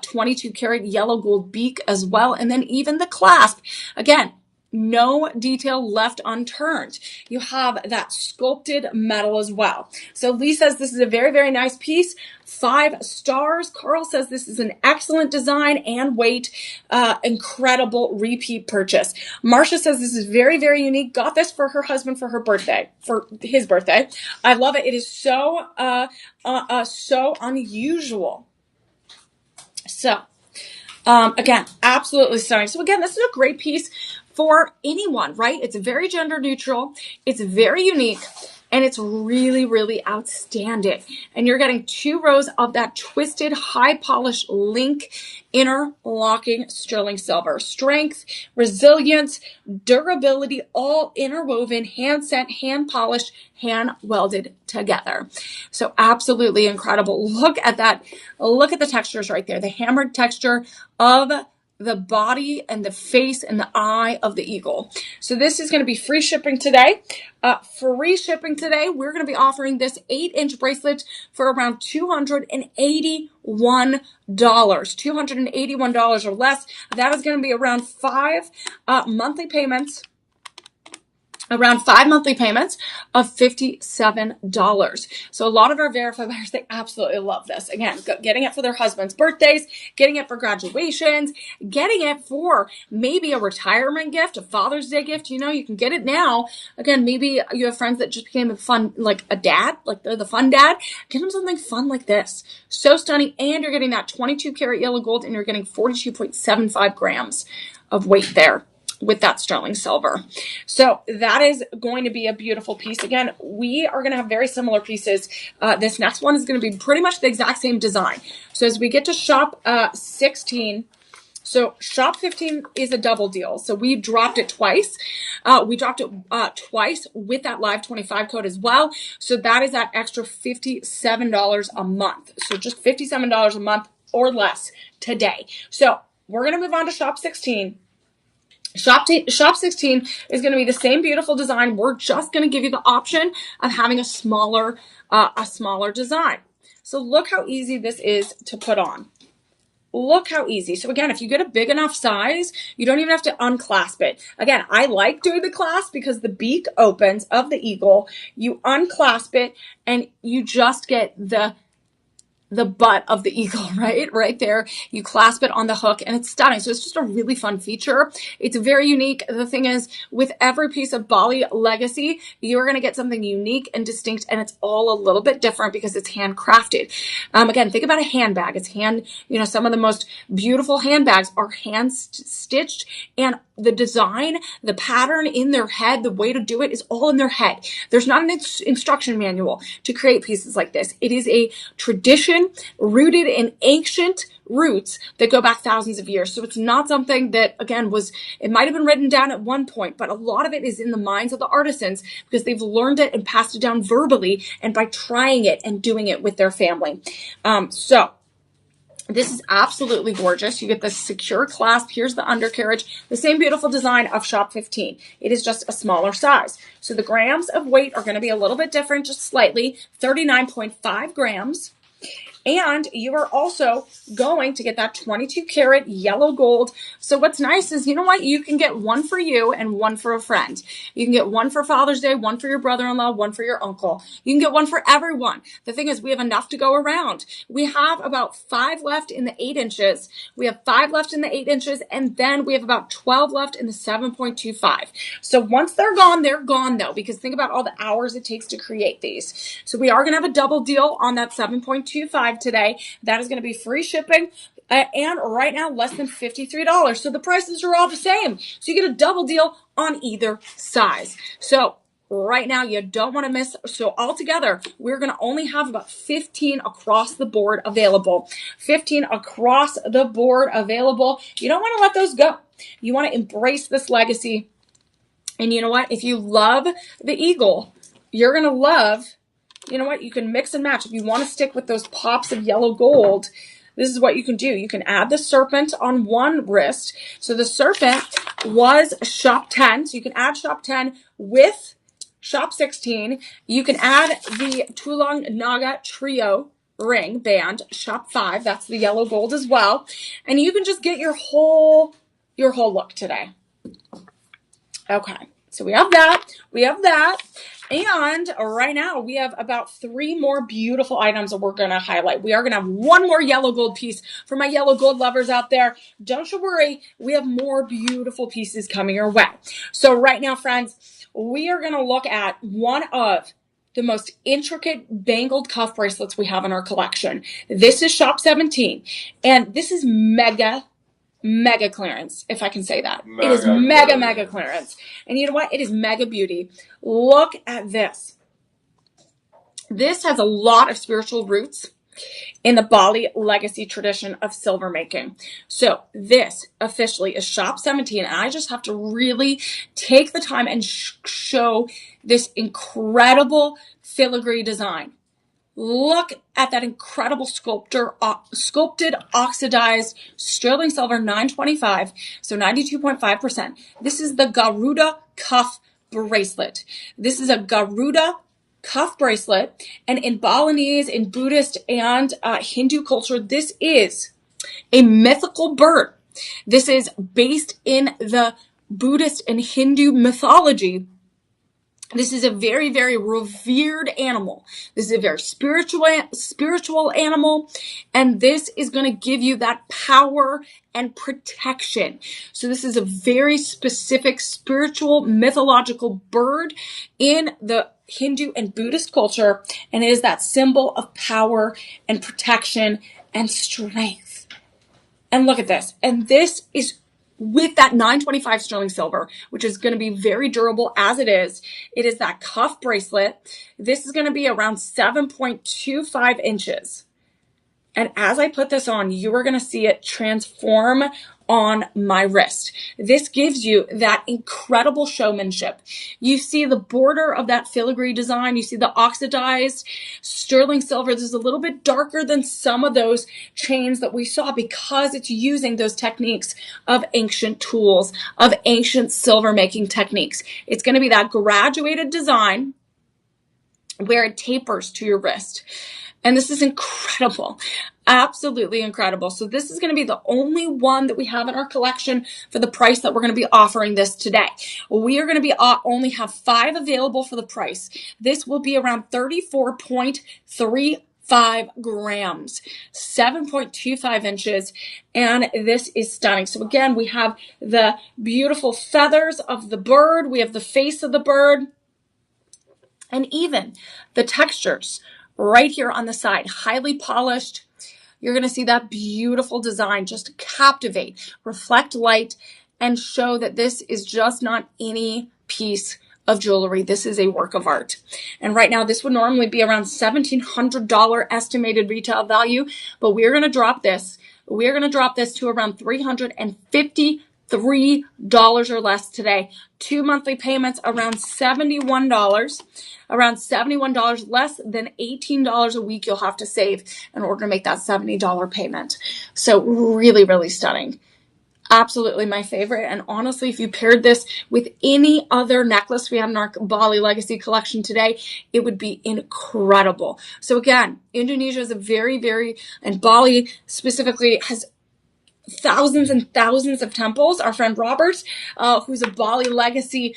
22 karat yellow gold beak as well. And then even the clasp. Again, no detail left unturned. You have that sculpted metal as well. So Lee says this is a very, very nice piece. 5 stars. Carl says this is an excellent design and weight. Incredible repeat purchase. Marcia says this is very, very unique. Got this for her husband for his birthday. I love it. It is so unusual. So again, absolutely stunning. So again, this is a great piece for anyone, right? It's very gender neutral. It's very unique. And it's really, really outstanding. And you're getting 2 rows of that twisted, high polished link interlocking sterling silver. Strength, resilience, durability, all interwoven, hand set, hand polished, hand welded together. So absolutely incredible. Look at that. Look at the textures right there. The hammered texture of the body and the face and the eye of the eagle. So this is going to be free shipping today. We're going to be offering this 8-inch bracelet for around $281. $281 or less. That is going to be around 5 monthly payments. Around 5 monthly payments of $57. So a lot of our verified buyers, they absolutely love this. Again, getting it for their husband's birthdays, getting it for graduations, getting it for maybe a retirement gift, a Father's Day gift. You know, you can get it now. Again, maybe you have friends that just became a fun, like a dad, like they're the fun dad. Get them something fun like this. So stunning. And you're getting that 22 karat yellow gold, and you're getting 42.75 grams of weight there with that sterling silver. So that is going to be a beautiful piece. Again, we are going to have very similar pieces. This next one is going to be pretty much the exact same design. So as we get to shop 16, so shop 15 is a double deal. So we dropped it twice. We dropped it twice with that live 25 code as well. So that is that extra $57 a month. So just $57 a month or less today. So we're going to move on to shop 16. Shop 16 is going to be the same beautiful design. We're just going to give you the option of having a smaller design. So look how easy this is to put on. Look how easy. So again, if you get a big enough size, you don't even have to unclasp it. Again, I like doing the clasp because the beak opens of the eagle. You unclasp it and you just get the butt of the eagle, right there. You clasp it on the hook and it's stunning. So it's just a really fun feature. It's very unique. The thing is, with every piece of Bali Legacy, you're going to get something unique and distinct, and it's all a little bit different because it's handcrafted. Again, think about a handbag. It's some of the most beautiful handbags are hand stitched, and the design, the pattern in their head, the way to do it is all in their head. There's not an instruction manual to create pieces like this. It is a tradition rooted in ancient roots that go back thousands of years. So it's not something that, again, it might have been written down at one point, but a lot of it is in the minds of the artisans because they've learned it and passed it down verbally and by trying it and doing it with their family. So This is absolutely gorgeous. You get the secure clasp. Here's the undercarriage. The same beautiful design of Shop 15. It is just a smaller size. So the grams of weight are going to be a little bit different, just slightly. 39.5 grams. And you are also going to get that 22 karat yellow gold. So what's nice is, you know what? You can get one for you and one for a friend. You can get one for Father's Day, one for your brother-in-law, one for your uncle. You can get one for everyone. The thing is, we have enough to go around. We have about 5 left in the 8 inches. We have 5 left in the 8 inches. And then we have about 12 left in the 7.25. So once they're gone though, because think about all the hours it takes to create these. So we are going to have a double deal on that 7.25 today. That is going to be free shipping and right now less than $53. So the prices are all the same. So you get a double deal on either size. So right now you don't want to miss. So altogether, we're going to only have about 15 across the board available. 15 across the board available. You don't want to let those go. You want to embrace this legacy. And you know what? If you love the eagle, you're going to love, you know what? You can mix and match. If you want to stick with those pops of yellow gold, this is what you can do. You can add the serpent on one wrist. So the serpent was Shop 10. So you can add Shop 10 with Shop 16. You can add the Tulung Naga Trio ring band, Shop 5. That's the yellow gold as well. And you can just get your whole look today. Okay, so we have that. And right now we have about 3 more beautiful items that we're going to highlight. We are going to have one more yellow gold piece for my yellow gold lovers out there. Don't you worry. We have more beautiful pieces coming your way. So right now, friends, we are going to look at one of the most intricate bangled cuff bracelets we have in our collection. This is Shop 17, and this is mega clearance, if I can say that. It is mega clearance. And you know what? It is mega beauty. Look at this. This has a lot of spiritual roots in the Bali legacy tradition of silver making. So this officially is Shop 17. And I just have to really take the time and show this incredible filigree design. Look at that incredible sculpted oxidized sterling silver 925, so 92.5%. This is the Garuda cuff bracelet. This is a Garuda cuff bracelet, and in Balinese, in Buddhist, and Hindu culture, this is a mythical bird. This is based in the Buddhist and Hindu mythology. This is a very, very revered animal. This is a very spiritual animal. And this is going to give you that power and protection. So this is a very specific spiritual mythological bird in the Hindu and Buddhist culture. And it is that symbol of power and protection and strength. And look at this. And this is with that 925 sterling silver, which is going to be very durable as it is. It is that cuff bracelet. This is going to be around 7.25 inches. And as I put this on, you are going to see it transform on my wrist. This gives you that incredible showmanship. You see the border of that filigree design. You see the oxidized sterling silver. This is a little bit darker than some of those chains that we saw because it's using those techniques of ancient tools, of ancient silver making techniques. It's going to be that graduated design where it tapers to your wrist. And this is incredible. Absolutely incredible. So this is going to be the only one that we have in our collection for the price that we're going to be offering this today. We are going to be only have 5 available for the price. This will be around 34.35 grams, 7.25 inches, and this is stunning. So again, we have the beautiful feathers of the bird. We have the face of the bird, and even the textures right here on the side, highly polished. You're going to see that beautiful design just captivate, reflect light, and show that this is just not any piece of jewelry. This is a work of art. And right now, this would normally be around $1,700 estimated retail value, but we're going to drop this. We're going to drop this to around $350 $3 or less today. 2 monthly payments around $71. Around $71, less than $18 a week you'll have to save in order to make that $70 payment. So really, really stunning. Absolutely my favorite. And honestly, if you paired this with any other necklace we have in our Bali Legacy collection today, it would be incredible. So again, Indonesia is and Bali specifically has thousands and thousands of temples. Our friend Robert, who's a Bali Legacy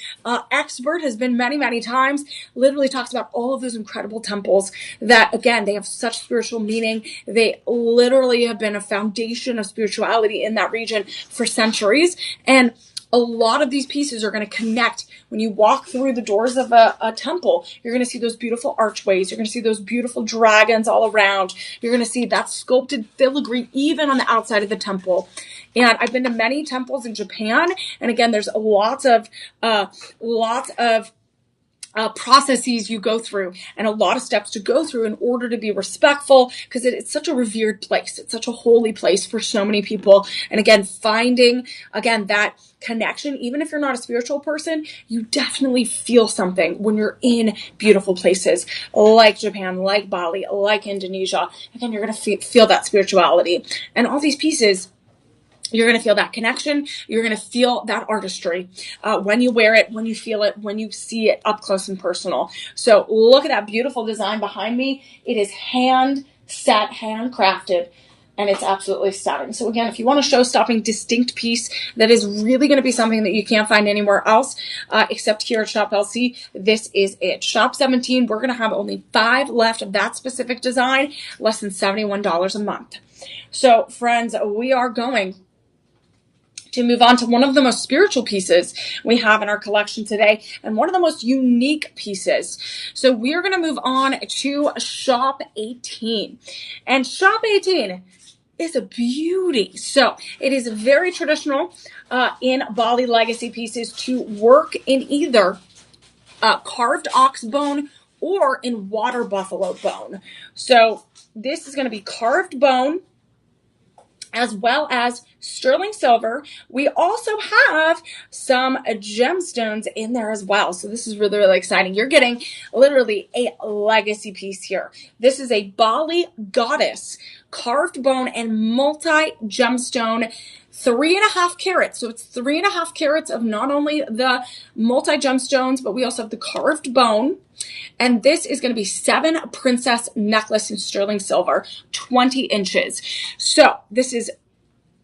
expert, has been many, many times, literally talks about all of those incredible temples that, again, they have such spiritual meaning. They literally have been a foundation of spirituality in that region for centuries. And a lot of these pieces are going to connect. When you walk through the doors of a temple, you're going to see those beautiful archways. You're going to see those beautiful dragons all around. You're going to see that sculpted filigree even on the outside of the temple. And I've been to many temples in Japan. And again, there's lots of processes you go through and a lot of steps to go through in order to be respectful, because it's such a revered place. It's such a holy place for so many people. And again, finding, that connection, even if you're not a spiritual person, you definitely feel something when you're in beautiful places like Japan, like Bali, like Indonesia. Again, you're going to feel that spirituality. And all these pieces, you're going to feel that connection. You're going to feel that artistry when you wear it, when you feel it, when you see it up close and personal. So look at that beautiful design behind me. It is hand set, handcrafted, and it's absolutely stunning. So again, if you want a show-stopping, distinct piece that is really going to be something that you can't find anywhere else except here at Shop LC, this is it. Shop 17, we're going to have only 5 left of that specific design, less than $71 a month. So friends, we are going to move on to one of the most spiritual pieces we have in our collection today, and one of the most unique pieces. So we are going to move on to Shop 18. And Shop 18 is a beauty. So it is very traditional in Bali Legacy pieces to work in either carved ox bone or in water buffalo bone. So this is going to be carved bone, as well as sterling silver. We also have some gemstones in there as well. So this is really, really exciting. You're getting literally a legacy piece here. This is a Bali goddess carved bone and multi-gemstone, 3.5 carats. So it's 3.5 carats of not only the multi-gemstones, but we also have the carved bone. And this is going to be 7 princess necklace in sterling silver, 20 inches. So this is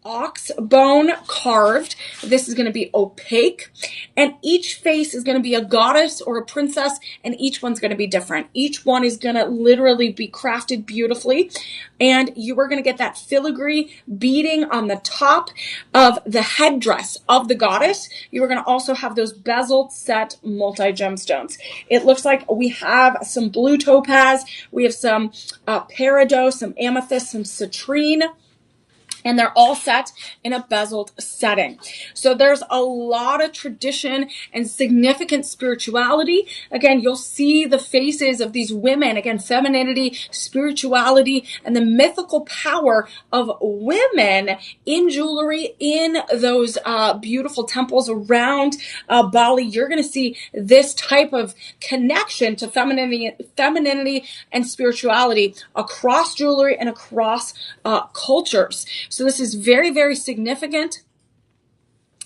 ox bone carved. This is going to be opaque, and each face is going to be a goddess or a princess, and each one's going to be different. Each one is going to literally be crafted beautifully, and you are going to get that filigree beading on the top of the headdress of the goddess. You are going to also have those bezel set multi-gemstones. It looks like we have some blue topaz, we have some peridot, some amethyst, some citrine, and they're all set in a bezeled setting. So there's a lot of tradition and significant spirituality. Again, you'll see the faces of these women. Again, femininity, spirituality, and the mythical power of women in jewelry in those beautiful temples around Bali. You're going to see this type of connection to femininity and spirituality across jewelry and across cultures. So this is very, very significant.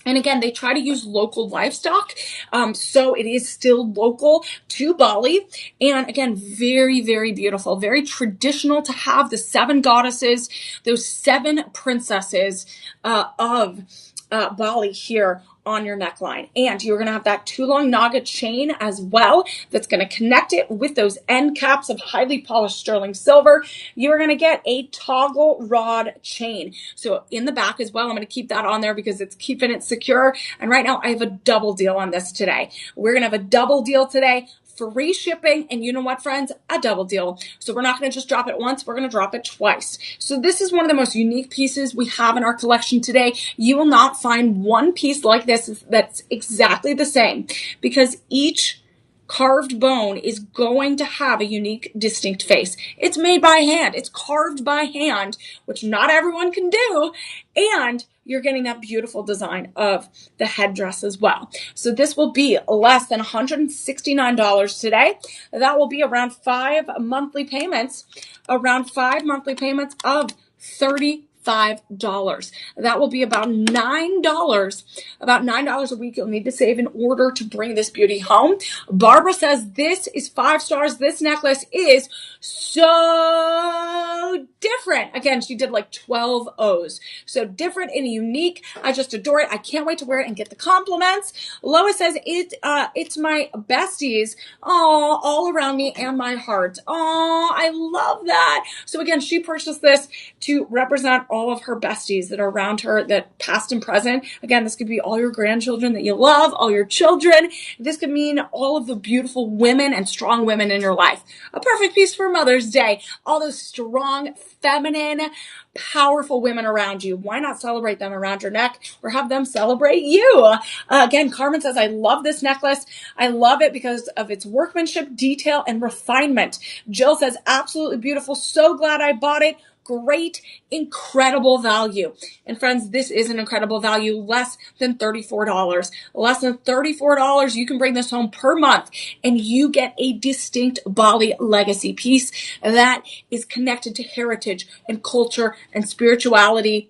And again, they try to use local livestock. So it is still local to Bali. And again, very, very beautiful, very traditional to have the 7 goddesses, those 7 princesses of Bali here on your neckline. And you're going to have that Tulung Naga chain as well that's going to connect it with those end caps of highly polished sterling silver. You're going to get a toggle rod chain. So in the back as well, I'm going to keep that on there because it's keeping it secure. And right now I have a double deal on this today. We're going to have a double deal today. Free shipping, and you know what, friends? A double deal. So we're not going to just drop it once, we're going to drop it twice. So this is one of the most unique pieces we have in our collection today. You will not find one piece like this that's exactly the same, because each carved bone is going to have a unique, distinct face. It's made by hand. It's carved by hand, which not everyone can do. And you're getting that beautiful design of the headdress as well. So this will be less than $169 today. That will be around 5 monthly payments, of $35. That will be about $9 a week you'll need to save in order to bring this beauty home. Barbara says this is 5 stars. This necklace is so different. Again, she did like 12 O's. So different and unique. I just adore it. I can't wait to wear it and get the compliments. Lois says it's my besties all around me and my heart. I love that. So again, she purchased this to represent all of her besties that are around her, that past and present. Again, this could be all your grandchildren that you love, all your children. This could mean all of the beautiful women and strong women in your life. A perfect piece for Mother's Day. All those strong, feminine, powerful women around you. Why not celebrate them around your neck or have them celebrate you? Again, Carmen says, I love this necklace. I love it because of its workmanship, detail, and refinement. Jill says, absolutely beautiful. So glad I bought it. Great, incredible value. And friends, this is an incredible value, less than $34. Less than $34, you can bring this home per month and you get a distinct Bali legacy piece that is connected to heritage and culture and spirituality.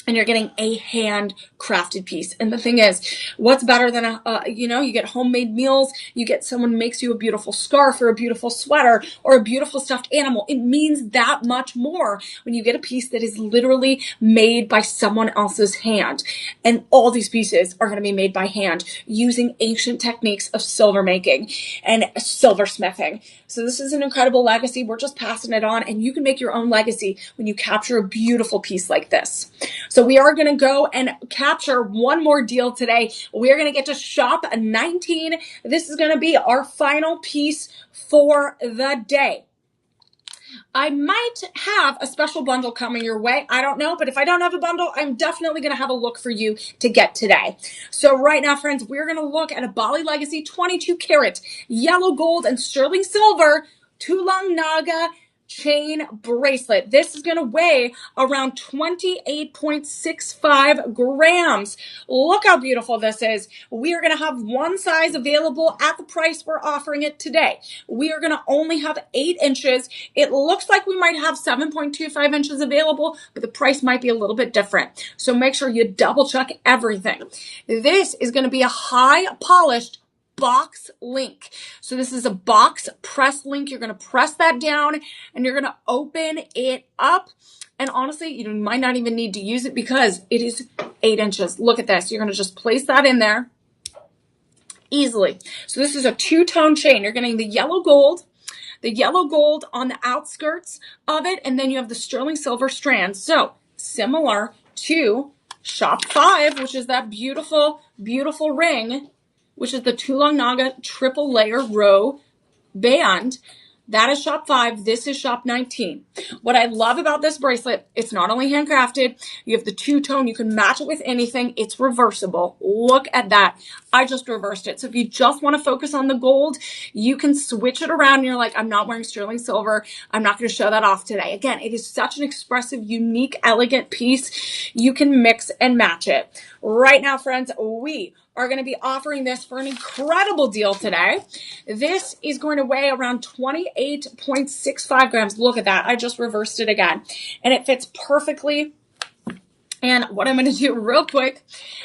And you're getting a handcrafted piece. And the thing is, what's better than you get homemade meals, you get someone makes you a beautiful scarf or a beautiful sweater or a beautiful stuffed animal. It means that much more when you get a piece that is literally made by someone else's hand. And all these pieces are going to be made by hand using ancient techniques of silver making and silversmithing. So this is an incredible legacy. We're just passing it on, and you can make your own legacy when you capture a beautiful piece like this. So we are going to go and capture one more deal today. We are going to get to shop 19. This is going to be our final piece for the day. I might have a special bundle coming your way. I don't know, but if I don't have a bundle, I'm definitely going to have a look for you to get today. So right now, friends, we're going to look at a Bali Legacy 22 karat yellow gold and sterling silver Tulang Naga chain bracelet. This is going to weigh around 28.65 grams. Look how beautiful this is. We are going to have one size available at the price we're offering it today. We are going to only have 8 inches. It looks like we might have 7.25 inches available, but the price might be a little bit different. So make sure you double check everything. This is going to be a high polished box link. So this is a box press link. You're going to press that down and you're going to open it up. And honestly, you might not even need to use it because it is 8 inches. Look at this. You're going to just place that in there easily. So this is a 2-tone chain. You're getting the yellow gold on the outskirts of it. And then you have the sterling silver strands. So similar to Shop 5, which is that beautiful, beautiful ring, which is the Tulang Naga triple layer row band. That is Shop 5. This is Shop 19. What I love about this bracelet, it's not only handcrafted. You have the 2-tone. You can match it with anything. It's reversible. Look at that. I just reversed it. So if you just want to focus on the gold, you can switch it around. And you're like, I'm not wearing sterling silver. I'm not going to show that off today. Again, it is such an expressive, unique, elegant piece. You can mix and match it. Right now, friends, we are going to be offering this for an incredible deal today. This is going to weigh around 28.65 grams. Look at that. I just reversed it again. And it fits perfectly. And what I'm going to do real quick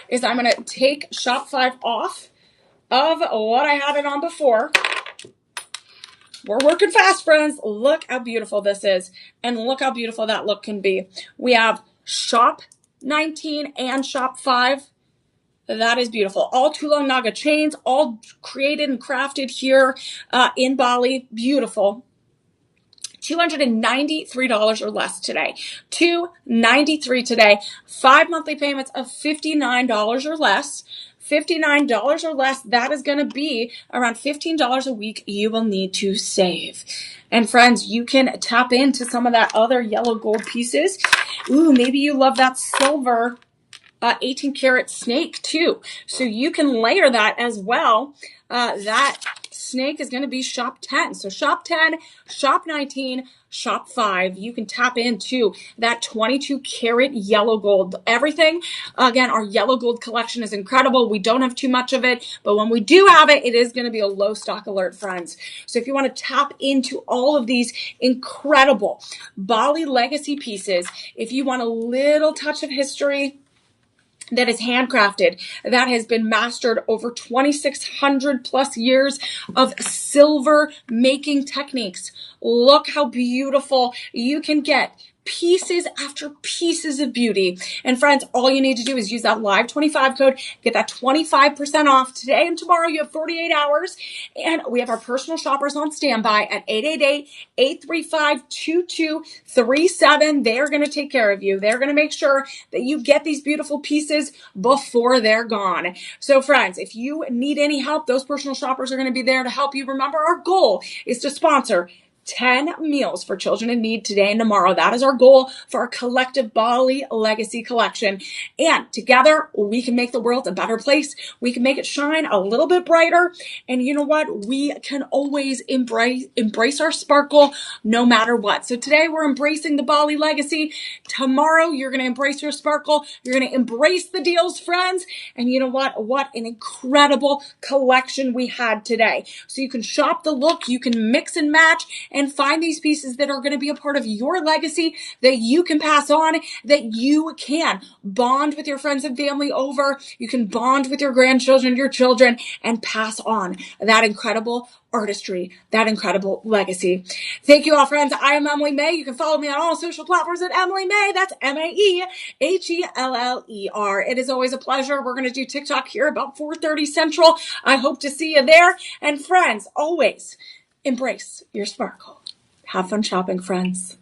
is I'm going to take Shop 5 off of what I had it on before. We're working fast, friends. Look how beautiful this is. And look how beautiful that look can be. We have Shop 19 and Shop 5. That is beautiful. All Tulang Naga chains, all created and crafted here in Bali. Beautiful. $293 or less today. $293 today. 5 monthly payments of $59 or less. $59 or less. That is going to be around $15 a week you will need to save. And friends, you can tap into some of that other yellow gold pieces. Ooh, maybe you love that silver 18 karat snake too. So you can layer that as well. That snake is going to be shop 10. So shop 10, shop 19, shop 5. You can tap into that 22 karat yellow gold. Everything, again, our yellow gold collection is incredible. We don't have too much of it, but when we do have it, it is going to be a low stock alert, friends. So if you want to tap into all of these incredible Bali legacy pieces, if you want a little touch of history that is handcrafted, that has been mastered over 2,600 plus years of silver making techniques. Look how beautiful you can get. Pieces after pieces of beauty. And friends, all you need to do is use that live 25 code, get that 25% off today and tomorrow. You have 48 hours. And we have our personal shoppers on standby at 888-835-2237. They're going to take care of you. They're going to make sure that you get these beautiful pieces before they're gone. So friends, if you need any help, those personal shoppers are going to be there to help you. Remember, our goal is to sponsor 10 meals for children in need today and tomorrow. That is our goal for our collective Bali Legacy Collection. And together, we can make the world a better place. We can make it shine a little bit brighter. And you know what? We can always embrace our sparkle no matter what. So today, we're embracing the Bali Legacy. Tomorrow, you're going to embrace your sparkle. You're going to embrace the deals, friends. And you know what? What an incredible collection we had today. So you can shop the look. You can mix and match and find these pieces that are going to be a part of your legacy that you can pass on, that you can bond with your friends and family over. You can bond with your grandchildren, your children, and pass on that incredible artistry, that incredible legacy. Thank you all, friends. I am Emily May. You can follow me on all social platforms at Emily May. That's Maeheller. It is always a pleasure. We're going to do TikTok here about 4:30 Central. I hope to see you there. And friends, always embrace your sparkle. Have fun shopping, friends.